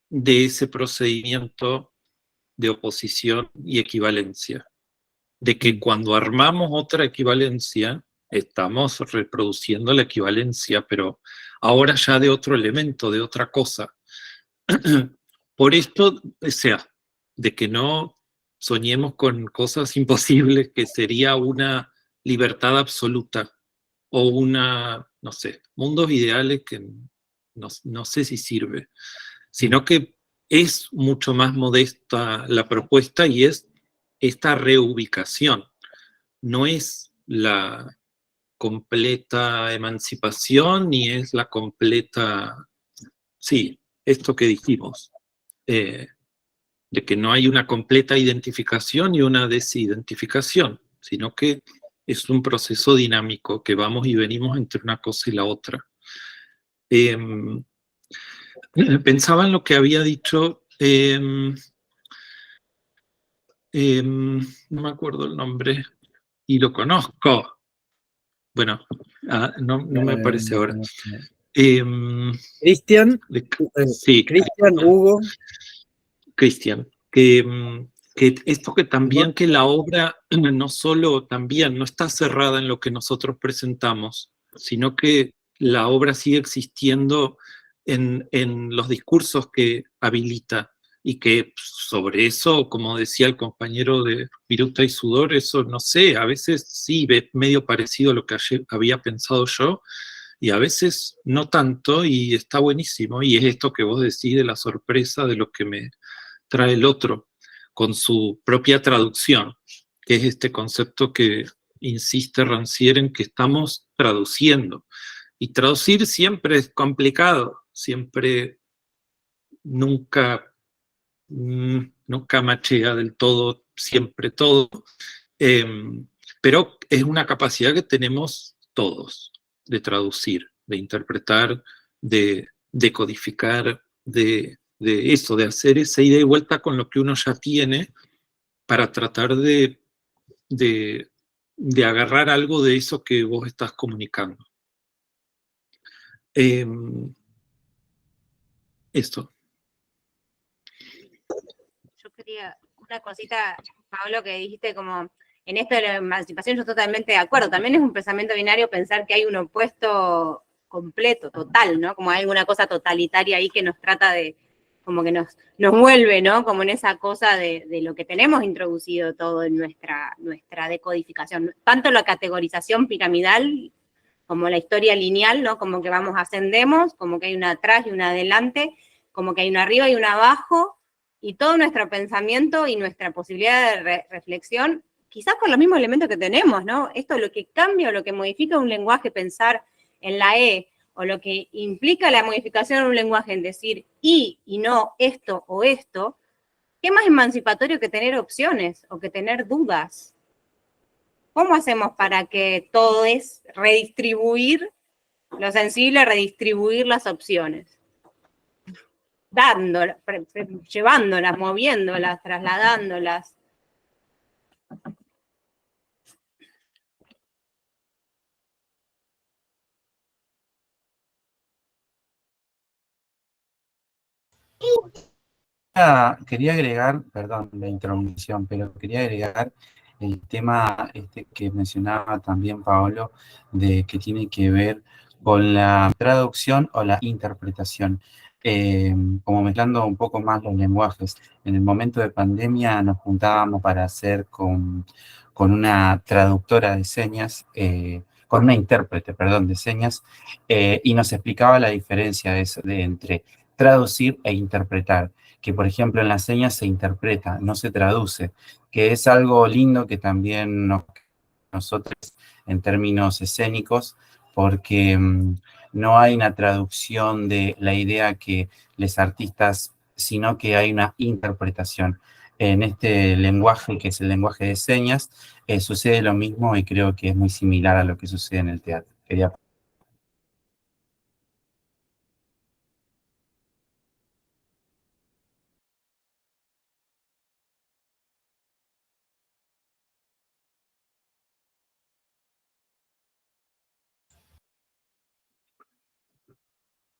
de ese procedimiento de oposición y equivalencia. De que cuando armamos otra equivalencia, estamos reproduciendo la equivalencia, pero ahora ya de otro elemento, de otra cosa. Por esto, o sea, de que no soñemos con cosas imposibles, que sería una libertad absoluta o una, no sé, mundos ideales que no sé si sirve, sino que es mucho más modesta la propuesta y es esta reubicación, no es la completa emancipación ni es la completa, sí, esto que dijimos, de que no hay una completa identificación y una desidentificación, sino que es un proceso dinámico que vamos y venimos entre una cosa y la otra. Pensaba en lo que había dicho, no me acuerdo el nombre, y lo conozco. Bueno, no me aparece ahora. Cristian, Sí, Cristian, Hugo. Cristian, que esto que también que la obra no solo también no está cerrada en lo que nosotros presentamos, sino que la obra sigue existiendo en los discursos que habilita y que sobre eso, como decía el compañero de Viruta y Sudor, eso no sé, a veces sí ve medio parecido a lo que había pensado yo y a veces no tanto y está buenísimo y es esto que vos decís de la sorpresa de lo que me trae el otro con su propia traducción, que es este concepto que insiste Rancière en que estamos traduciendo. Y traducir siempre es complicado, siempre nunca, nunca machea del todo, siempre todo, pero es una capacidad que tenemos todos de traducir, de interpretar, de decodificar, de eso, de hacer esa ida y vuelta con lo que uno ya tiene para tratar de agarrar algo de eso que vos estás comunicando. Esto. Yo quería una cosita, Pablo, que dijiste como en esto de la emancipación, yo totalmente de acuerdo. También es un pensamiento binario pensar que hay un opuesto completo, total, ¿no? Como hay una cosa totalitaria ahí que nos trata de, como que nos vuelve, ¿no? Como en esa cosa de lo que tenemos introducido todo en nuestra decodificación. Tanto la categorización piramidal como la historia lineal, ¿no? Como que vamos, ascendemos, como que hay una atrás y una adelante, como que hay una arriba y una abajo, y todo nuestro pensamiento y nuestra posibilidad de reflexión, quizás por los mismos elementos que tenemos, ¿no? Esto lo que cambia o lo que modifica un lenguaje, pensar en la E, o lo que implica la modificación en un lenguaje en decir y no esto o esto, ¿qué más emancipatorio que tener opciones o que tener dudas? ¿Cómo hacemos para que todo es redistribuir lo sensible, redistribuir las opciones? Dándolas, llevándolas, moviéndolas, trasladándolas. Quería agregar, perdón la interrupción, pero quería agregar el tema este que mencionaba también Paolo, de que tiene que ver con la traducción o la interpretación, como mezclando un poco más los lenguajes. En el momento de pandemia nos juntábamos para hacer con una traductora de señas, con una intérprete, perdón, de señas, y nos explicaba la diferencia entre traducir e interpretar, que por ejemplo en las señas se interpreta, no se traduce, que es algo lindo que también nosotros en términos escénicos, porque no hay una traducción de la idea que los artistas, sino que hay una interpretación. En este lenguaje, que es el lenguaje de señas, sucede lo mismo y creo que es muy similar a lo que sucede en el teatro. Quería...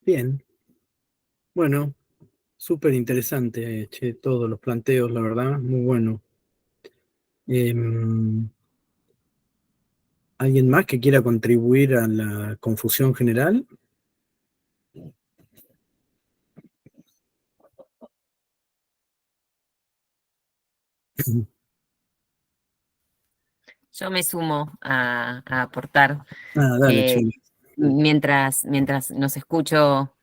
Bien. Bueno, súper interesante, che, todos los planteos, la verdad, muy bueno. ¿Alguien más que quiera contribuir a la confusión general? Yo me sumo a aportar. Dale, che. Mientras nos escucho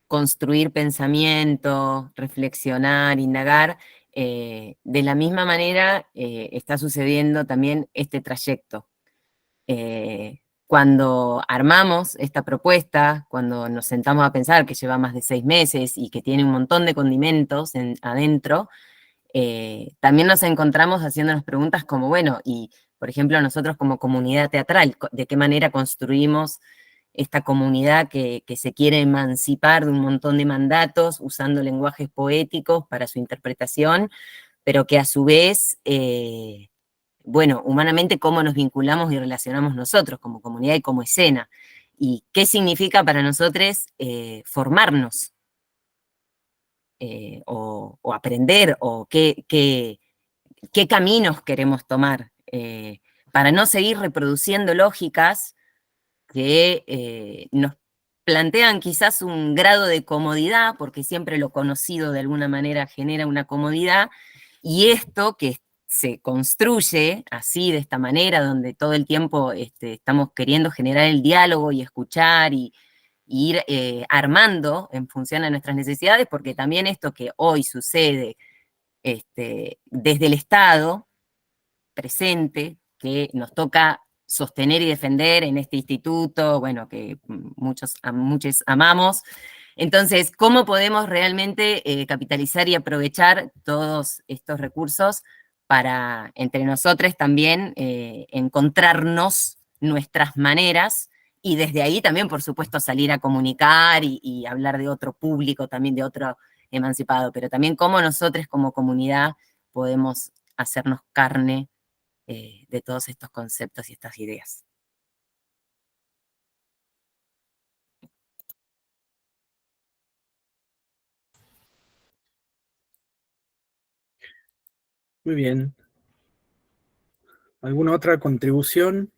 construir pensamiento, reflexionar, indagar, de la misma manera está sucediendo también este trayecto. Cuando armamos esta propuesta, cuando nos sentamos a pensar que lleva más de 6 meses y que tiene un montón de condimentos adentro, también nos encontramos haciéndonos preguntas como, bueno, y por ejemplo nosotros como comunidad teatral, ¿de qué manera construimos esta comunidad que se quiere emancipar de un montón de mandatos usando lenguajes poéticos para su interpretación, pero que a su vez, bueno, humanamente cómo nos vinculamos y relacionamos nosotros como comunidad y como escena? ¿Y qué significa para nosotros formarnos? O aprender, o qué caminos queremos tomar, para no seguir reproduciendo lógicas que nos plantean quizás un grado de comodidad, porque siempre lo conocido de alguna manera genera una comodidad, y esto que se construye así, de esta manera, donde todo el tiempo estamos queriendo generar el diálogo y escuchar y ir armando en función a nuestras necesidades, porque también esto que hoy sucede desde el Estado presente, que nos toca sostener y defender en este instituto, bueno, que muchos amamos. Entonces, ¿cómo podemos realmente capitalizar y aprovechar todos estos recursos para, entre nosotros también, encontrarnos nuestras maneras, y desde ahí también, por supuesto, salir a comunicar y hablar de otro público, también de otro emancipado, pero también cómo nosotros como comunidad podemos hacernos carne de todos estos conceptos y estas ideas? Muy bien. ¿Alguna otra contribución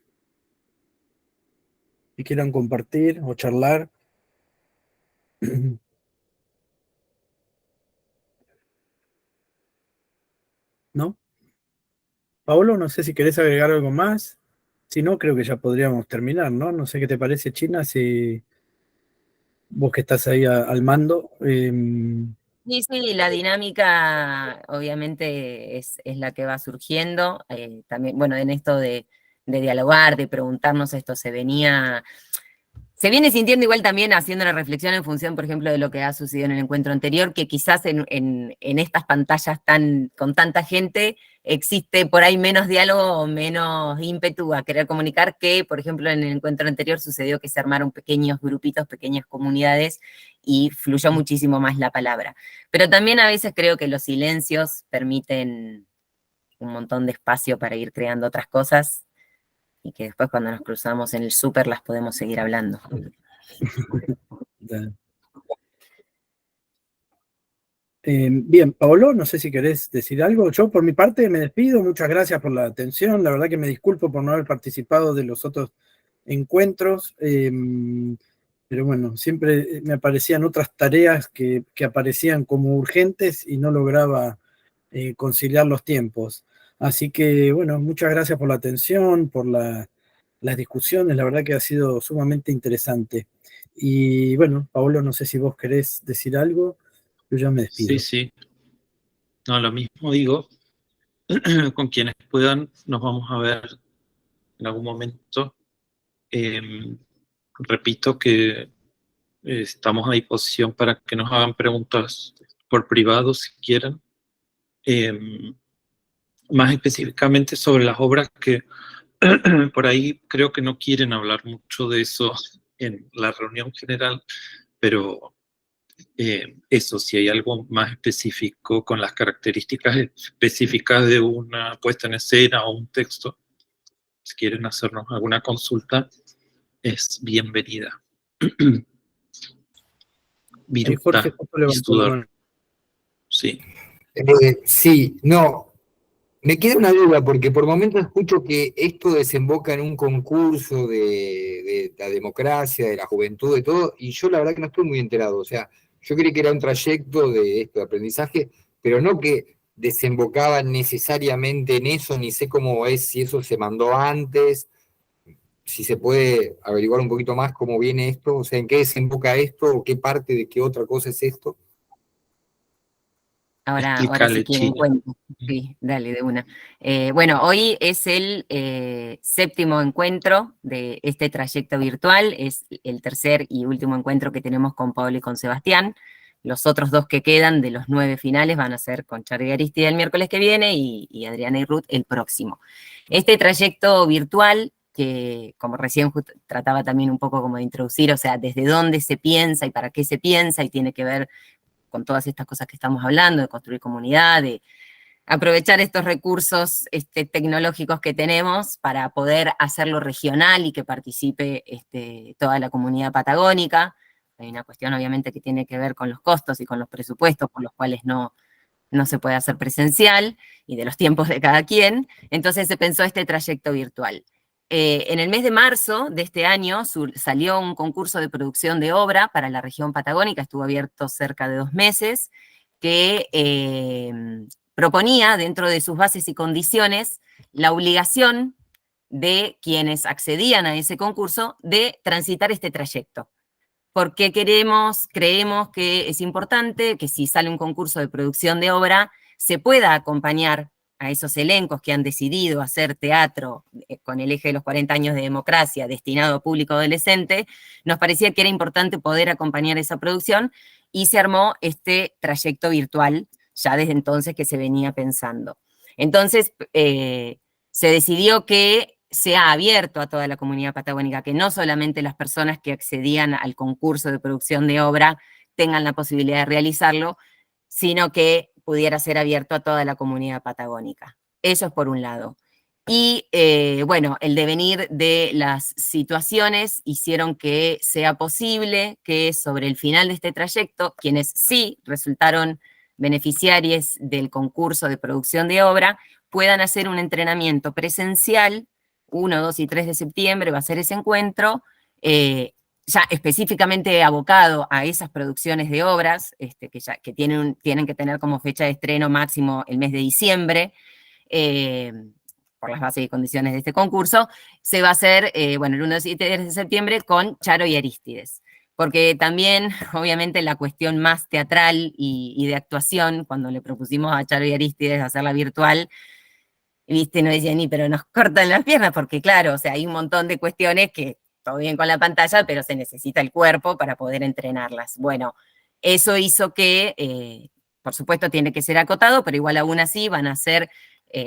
que quieran compartir o charlar? ¿No? Paolo, no sé si querés agregar algo más. Si no, creo que ya podríamos terminar, ¿no? No sé qué te parece, China, si vos que estás ahí al mando. Sí, la dinámica obviamente es la que va surgiendo. También, bueno, en esto de dialogar, de preguntarnos esto, se viene sintiendo igual también haciendo una reflexión en función, por ejemplo, de lo que ha sucedido en el encuentro anterior, que quizás en estas pantallas con tanta gente existe por ahí menos diálogo o menos ímpetu a querer comunicar, que por ejemplo en el encuentro anterior sucedió que se armaron pequeños grupitos, pequeñas comunidades, y fluyó muchísimo más la palabra. Pero también a veces creo que los silencios permiten un montón de espacio para ir creando otras cosas, y que después cuando nos cruzamos en el súper las podemos seguir hablando. Bien, Paolo, no sé si querés decir algo. Yo por mi parte me despido, muchas gracias por la atención, la verdad que me disculpo por no haber participado de los otros encuentros, pero bueno, siempre me aparecían otras tareas que aparecían como urgentes y no lograba conciliar los tiempos. Así que bueno, muchas gracias por la atención, por las discusiones, la verdad que ha sido sumamente interesante. Y bueno, Paolo, no sé si vos querés decir algo. Yo ya me despido. Sí. No, lo mismo digo. Con quienes puedan, nos vamos a ver en algún momento. Repito que estamos a disposición para que nos hagan preguntas por privado si quieren. Más específicamente sobre las obras que por ahí creo que no quieren hablar mucho de eso en la reunión general, pero eso, si hay algo más específico con las características específicas de una puesta en escena o un texto, si quieren hacernos alguna consulta, es bienvenida. Ahí Jorge Viruta justo y levantó la Sudor. mano. Sí. Sí, no. Me queda una duda, porque por momentos escucho que esto desemboca en un concurso de la democracia, de la juventud, de todo, y yo la verdad que no estoy muy enterado. O sea, yo creí que era un trayecto de esto, de aprendizaje, pero no que desembocaba necesariamente en eso, ni sé cómo es, si eso se mandó antes, si se puede averiguar un poquito más cómo viene esto, o sea, en qué desemboca esto, o qué parte de qué otra cosa es esto. Ahora si Explícale, quieren Chino. cuento. Sí, dale, de una. Bueno, hoy es el 7º encuentro de este trayecto virtual, es el tercer y último encuentro que tenemos con Pablo y con Sebastián. Los otros 2 que quedan de los 9 finales van a ser con Charo y Aristide el miércoles que viene y Adriana y Ruth el próximo. Este trayecto virtual, que como recién trataba también un poco como de introducir, o sea, desde dónde se piensa y para qué se piensa, y tiene que ver con todas estas cosas que estamos hablando, de construir comunidad, de aprovechar estos recursos tecnológicos que tenemos para poder hacerlo regional y que participe toda la comunidad patagónica. Hay una cuestión obviamente que tiene que ver con los costos y con los presupuestos por los cuales no se puede hacer presencial y de los tiempos de cada quien. Entonces se pensó este trayecto virtual. En el mes de marzo de este año salió un concurso de producción de obra para la región patagónica, estuvo abierto cerca de 2 meses, que proponía dentro de sus bases y condiciones la obligación de quienes accedían a ese concurso de transitar este trayecto. Porque creemos que es importante que si sale un concurso de producción de obra, se pueda acompañar a esos elencos que han decidido hacer teatro con el eje de los 40 años de democracia destinado a público adolescente. Nos parecía que era importante poder acompañar esa producción y se armó este trayecto virtual ya desde entonces que se venía pensando. Entonces, se decidió que sea abierto a toda la comunidad patagónica, que no solamente las personas que accedían al concurso de producción de obra tengan la posibilidad de realizarlo, sino que pudiera ser abierto a toda la comunidad patagónica. Eso es por un lado. Y bueno, el devenir de las situaciones hicieron que sea posible que sobre el final de este trayecto, quienes sí resultaron beneficiarios del concurso de producción de obra, puedan hacer un entrenamiento presencial 1, 2 y 3 de septiembre va a ser ese encuentro, ya específicamente abocado a esas producciones de obras, que tienen que tener como fecha de estreno máximo el mes de diciembre, por las bases y condiciones de este concurso, se va a hacer, bueno, el 1, 2 y 3 de septiembre con Charo y Arístides. Porque también, obviamente, la cuestión más teatral y de actuación, cuando le propusimos a Charo y Arístides hacerla virtual, viste, no decían ni, pero nos cortan las piernas, porque claro, o sea, hay un montón de cuestiones que todo bien con la pantalla, pero se necesita el cuerpo para poder entrenarlas. Bueno, eso hizo que, por supuesto, tiene que ser acotado, pero igual aún así van a ser,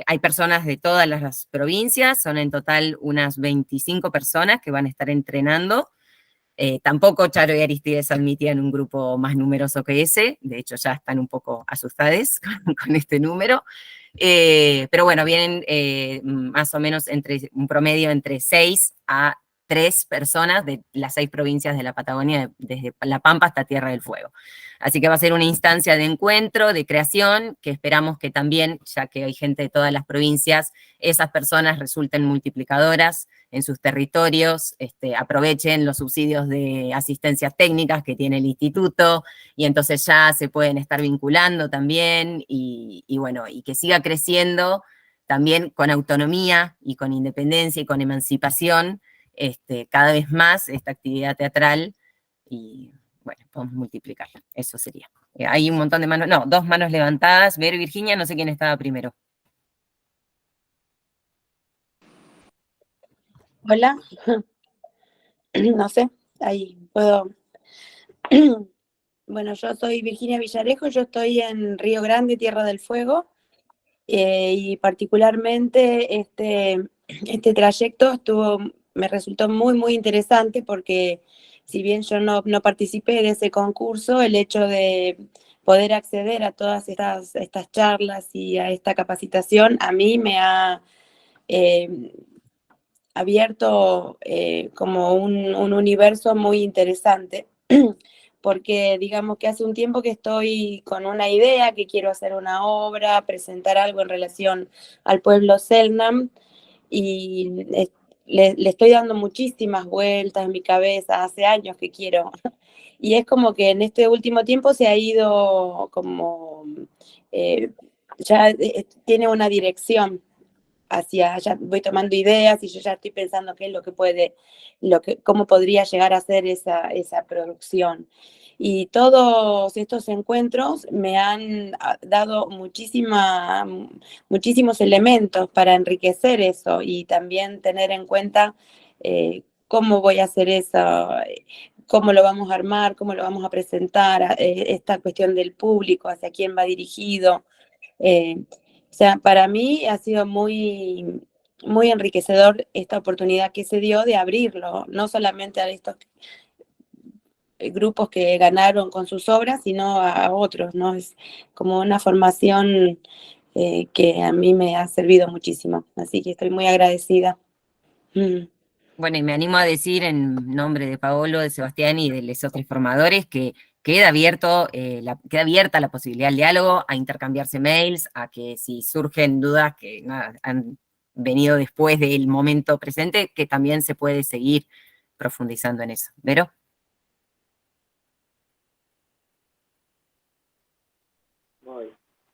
hay personas de todas las provincias, son en total unas 25 personas que van a estar entrenando. Tampoco Charo y Arístides admitían un grupo más numeroso que ese, de hecho ya están un poco asustados con este número. Pero bueno, vienen más o menos un promedio entre 6 a 3 personas de las 6 provincias de la Patagonia, desde La Pampa hasta Tierra del Fuego. Así que va a ser una instancia de encuentro, de creación, que esperamos que también, ya que hay gente de todas las provincias, esas personas resulten multiplicadoras en sus territorios, aprovechen los subsidios de asistencias técnicas que tiene el instituto, y entonces ya se pueden estar vinculando también, y bueno, y que siga creciendo también con autonomía y con independencia y con emancipación, cada vez más esta actividad teatral, y bueno, podemos multiplicarla, eso sería. Hay un montón de manos, no, 2 manos levantadas, Vero y Virginia, no sé quién estaba primero. Hola, no sé, ahí puedo. Bueno, yo soy Virginia Villarejo, yo estoy en Río Grande, Tierra del Fuego, y particularmente este trayecto me resultó muy interesante porque si bien yo no participé de ese concurso, el hecho de poder acceder a todas estas charlas y a esta capacitación a mí me ha abierto como un universo muy interesante, porque digamos que hace un tiempo que estoy con una idea, que quiero hacer una obra, presentar algo en relación al pueblo Selknam, y le estoy dando muchísimas vueltas en mi cabeza, hace años que quiero. Y es como que en este último tiempo se ha ido como, ya tiene una dirección hacia, ya voy tomando ideas y yo ya estoy pensando qué es lo que puede, cómo podría llegar a ser esa producción. Y todos estos encuentros me han dado muchísimos elementos para enriquecer eso y también tener en cuenta cómo voy a hacer eso, cómo lo vamos a armar, cómo lo vamos a presentar, esta cuestión del público, hacia quién va dirigido. O sea, para mí ha sido muy, muy enriquecedor esta oportunidad que se dio de abrirlo, no solamente a estos grupos que ganaron con sus obras, sino a otros, ¿no? Es como una formación que a mí me ha servido muchísimo, así que estoy muy agradecida. Bueno, y me animo a decir en nombre de Paolo, de Sebastián y de los otros formadores que queda abierta la posibilidad del diálogo, a intercambiarse mails, a que si surgen dudas que han venido después del momento presente, que también se puede seguir profundizando en eso. ¿Vero?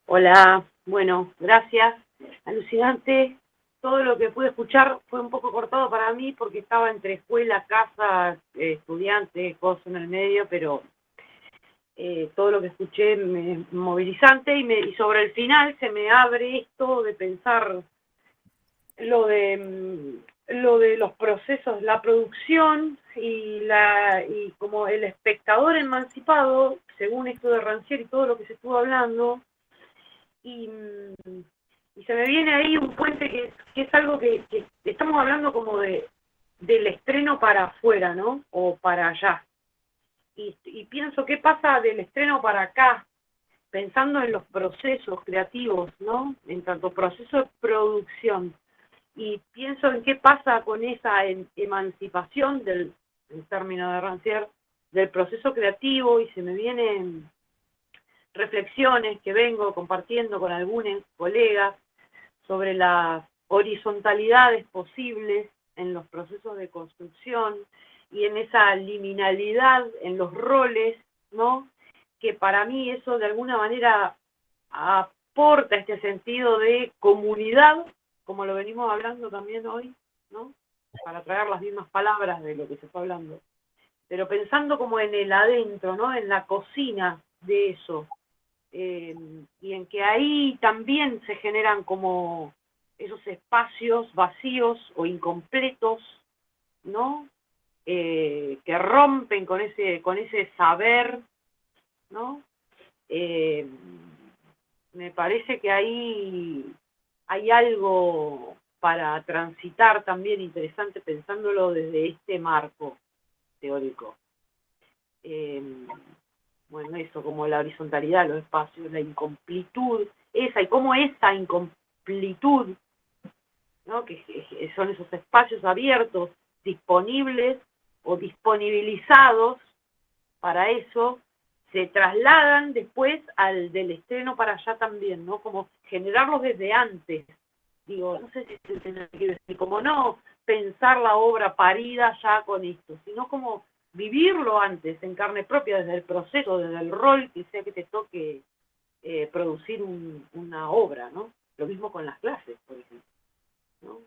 Hola, bueno, gracias. Alucinante. Todo lo que pude escuchar fue un poco cortado para mí porque estaba entre escuela, casa, estudiante, cosas en el medio, pero todo lo que escuché me movilizante y sobre el final se me abre esto de pensar lo de los procesos, la producción y como el espectador emancipado, según esto de Rancière y todo lo que se estuvo hablando, y se me viene ahí un puente que es algo que estamos hablando como del estreno para afuera, ¿no? O para allá. Y pienso, ¿qué pasa del estreno para acá? Pensando en los procesos creativos, ¿no? En tanto proceso de producción. Y pienso en qué pasa con esa emancipación el término de Rancière, del proceso creativo, y se me vienen reflexiones que vengo compartiendo con algunos colegas sobre las horizontalidades posibles en los procesos de construcción y en esa liminalidad en los roles, ¿no? Que para mí eso de alguna manera aporta este sentido de comunidad, como lo venimos hablando también hoy, ¿no? Para traer las mismas palabras de lo que se fue hablando. Pero pensando como en el adentro, ¿no? En la cocina de eso. Y en que ahí también se generan como esos espacios vacíos o incompletos, ¿no? Que rompen con ese saber, ¿no? Me parece que ahí hay algo para transitar también interesante pensándolo desde este marco teórico. Bueno, eso, como la horizontalidad, los espacios, la incompletud, y cómo esa incompletud, ¿no? Que son esos espacios abiertos, disponibles o disponibilizados para eso, se trasladan después al del estreno para allá también, ¿no? Como generarlos desde antes. Digo, no sé si se entiende lo que quiero decir, como no pensar la obra parida ya con esto, sino como vivirlo antes, en carne propia, desde el proceso, desde el rol que sea que te toque producir una obra, ¿no? Lo mismo con las clases, por ejemplo, ¿no?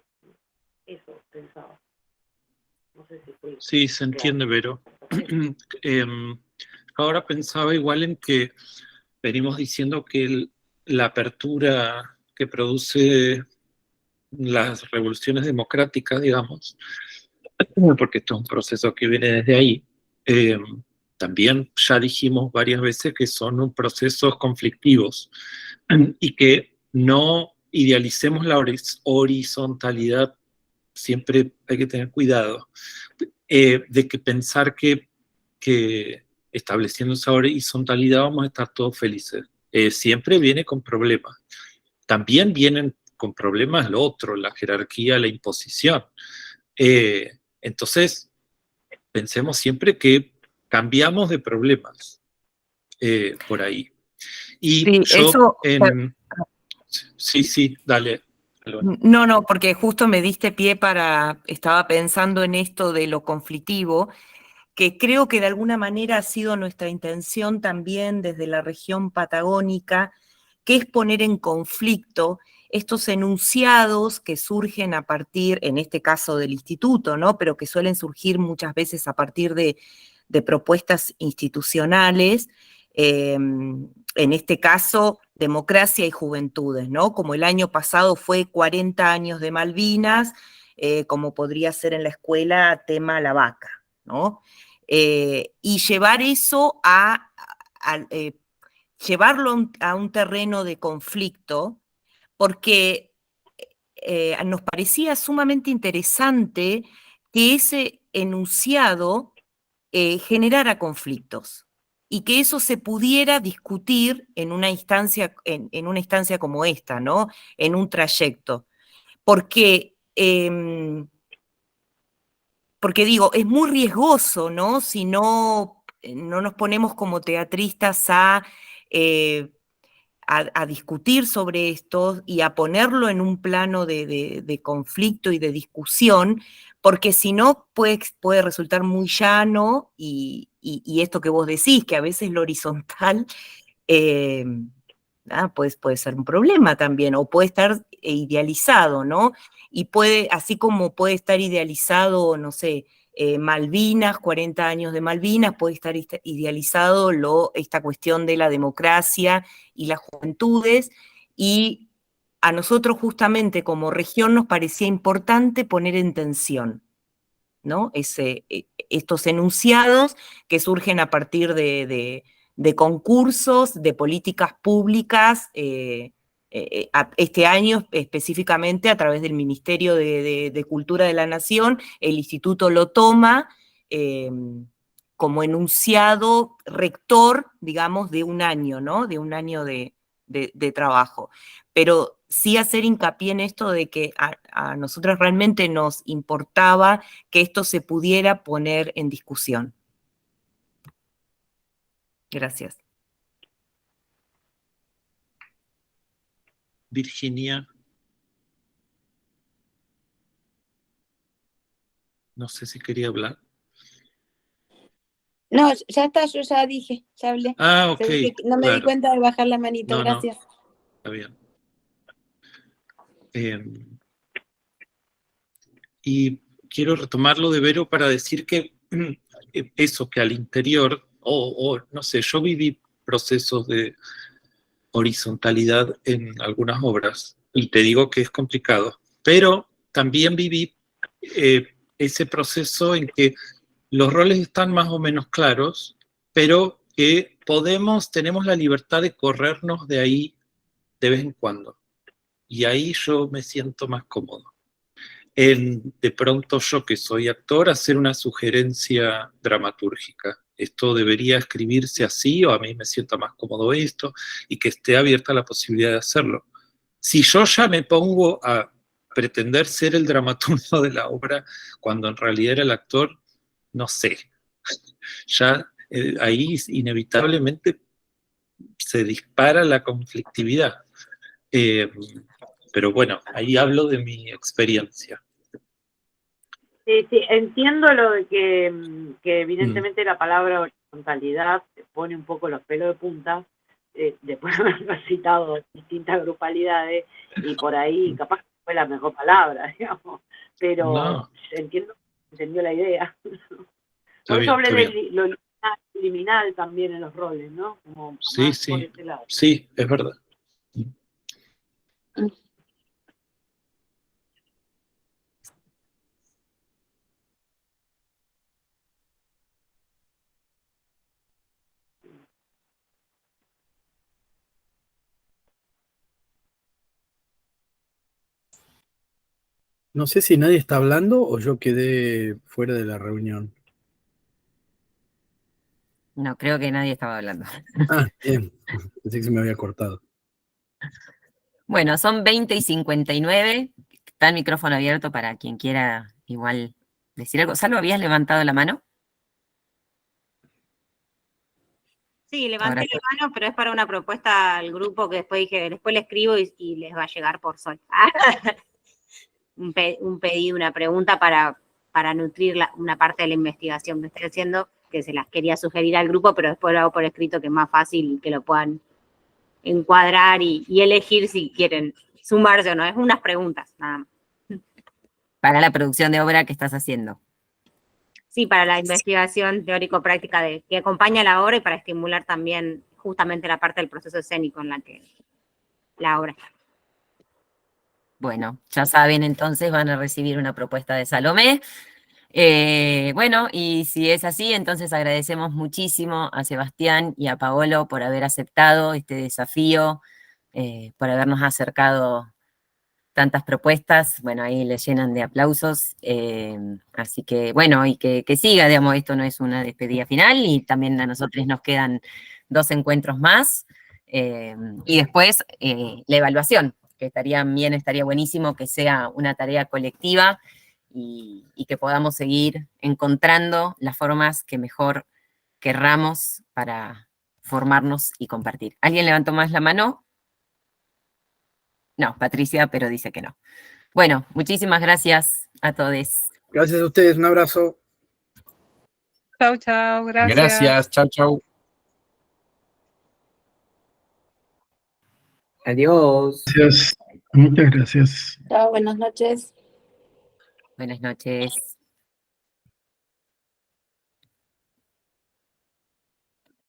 Eso pensaba. No sé si fue Sí, se entiende, Vero. Ahora pensaba igual en que venimos diciendo que la apertura que produce las revoluciones democráticas, digamos, porque esto es un proceso que viene desde ahí, también ya dijimos varias veces que son procesos conflictivos y que no idealicemos la horizontalidad, siempre hay que tener cuidado, de que pensar que estableciendo esa horizontalidad vamos a estar todos felices. Siempre viene con problemas. También vienen con problemas lo otro, la jerarquía, la imposición. Entonces, pensemos siempre que cambiamos de problemas por ahí. Y Sí, yo eso, sí, dale. no, porque justo me diste pie estaba pensando en esto de lo conflictivo, que creo que de alguna manera ha sido nuestra intención también desde la región patagónica, que es poner en conflicto estos enunciados que surgen a partir, en este caso del instituto, ¿no? Pero que suelen surgir muchas veces a partir de propuestas institucionales, en este caso, democracia y juventudes, ¿no? Como el año pasado fue 40 años de Malvinas, como podría ser en la escuela tema la vaca, ¿no? Y llevar eso llevarlo a un terreno de conflicto, porque nos parecía sumamente interesante que ese enunciado generara conflictos y que eso se pudiera discutir en una instancia, en una instancia como esta, ¿no? En un trayecto. Porque digo, es muy riesgoso, ¿no? Si no nos ponemos como teatristas a discutir sobre esto y a ponerlo en un plano de conflicto y de discusión, porque si no puede resultar muy llano y esto que vos decís, que a veces lo horizontal pues puede ser un problema también, o puede estar idealizado, ¿no? Y así como puede estar idealizado, no sé, Malvinas, 40 años de Malvinas, puede estar idealizado esta cuestión de la democracia y las juventudes, y a nosotros justamente como región nos parecía importante poner en tensión, ¿no? Estos enunciados que surgen a partir de concursos, de políticas públicas, este año específicamente a través del Ministerio de Cultura de la Nación, el instituto lo toma como enunciado rector, digamos, de un año, ¿no? De un año de trabajo. Pero sí hacer hincapié en esto de que a nosotros realmente nos importaba que esto se pudiera poner en discusión. Gracias. Virginia. No sé si quería hablar. No, ya está, yo ya dije, ya hablé. Ah, ok. No me di cuenta de bajar la manito, No, gracias. Está bien. Y quiero retomarlo de Vero para decir que eso, que al interior, no sé, yo viví procesos de horizontalidad en algunas obras, y te digo que es complicado, pero también viví ese proceso en que los roles están más o menos claros, pero que tenemos la libertad de corrernos de ahí de vez en cuando. Y ahí yo me siento más cómodo. De pronto yo, que soy actor, hacer una sugerencia dramatúrgica. Esto debería escribirse así, o a mí me sienta más cómodo esto, y que esté abierta la posibilidad de hacerlo. Si yo ya me pongo a pretender ser el dramaturgo de la obra, cuando en realidad era el actor, no sé. Ya ahí inevitablemente se dispara la conflictividad. Pero bueno, ahí hablo de mi experiencia. Sí, entiendo lo de que evidentemente la palabra horizontalidad pone un poco los pelos de punta, después de haber citado distintas grupalidades, y por ahí capaz que fue la mejor palabra, digamos, pero No. entendió la idea. Por eso hablé de lo liminal también en los roles, ¿no? Como sí, más por ese lado. Sí, es verdad. No sé si nadie está hablando o yo quedé fuera de la reunión. No, creo que nadie estaba hablando. Ah, bien. Pensé que se me había cortado. Bueno, son 20:59. Está el micrófono abierto para quien quiera igual decir algo. ¿Salvo habías levantado la mano? Sí, levanté la mano, pero es para una propuesta al grupo que después dije, después le escribo y les va a llegar por sol. un pedido, una pregunta para nutrir una parte de la investigación que estoy haciendo, que se las quería sugerir al grupo, pero después lo hago por escrito, que es más fácil y que lo puedan encuadrar y elegir si quieren sumarse o no. Es unas preguntas, nada más. Para la producción de obra que estás haciendo. Sí, para la investigación teórico-práctica que acompaña la obra y para estimular también justamente la parte del proceso escénico en la que la obra está. Bueno, ya saben, entonces van a recibir una propuesta de Salomé. Bueno, y si es así, entonces agradecemos muchísimo a Sebastián y a Paolo por haber aceptado este desafío, por habernos acercado tantas propuestas. Bueno, ahí les llenan de aplausos. Así que, bueno, y que siga, digamos, esto no es una despedida final, y también a nosotros nos quedan 2 encuentros más. Y después la evaluación, que estaría buenísimo que sea una tarea colectiva y que podamos seguir encontrando las formas que mejor querramos para formarnos y compartir. ¿Alguien levantó más la mano? No, Patricia, pero dice que no. Bueno, muchísimas gracias a todos. Gracias a ustedes, un abrazo. Chau, chau, gracias. Gracias, chau, chau. Adiós. Gracias. Muchas gracias. Chao, buenas noches. Buenas noches.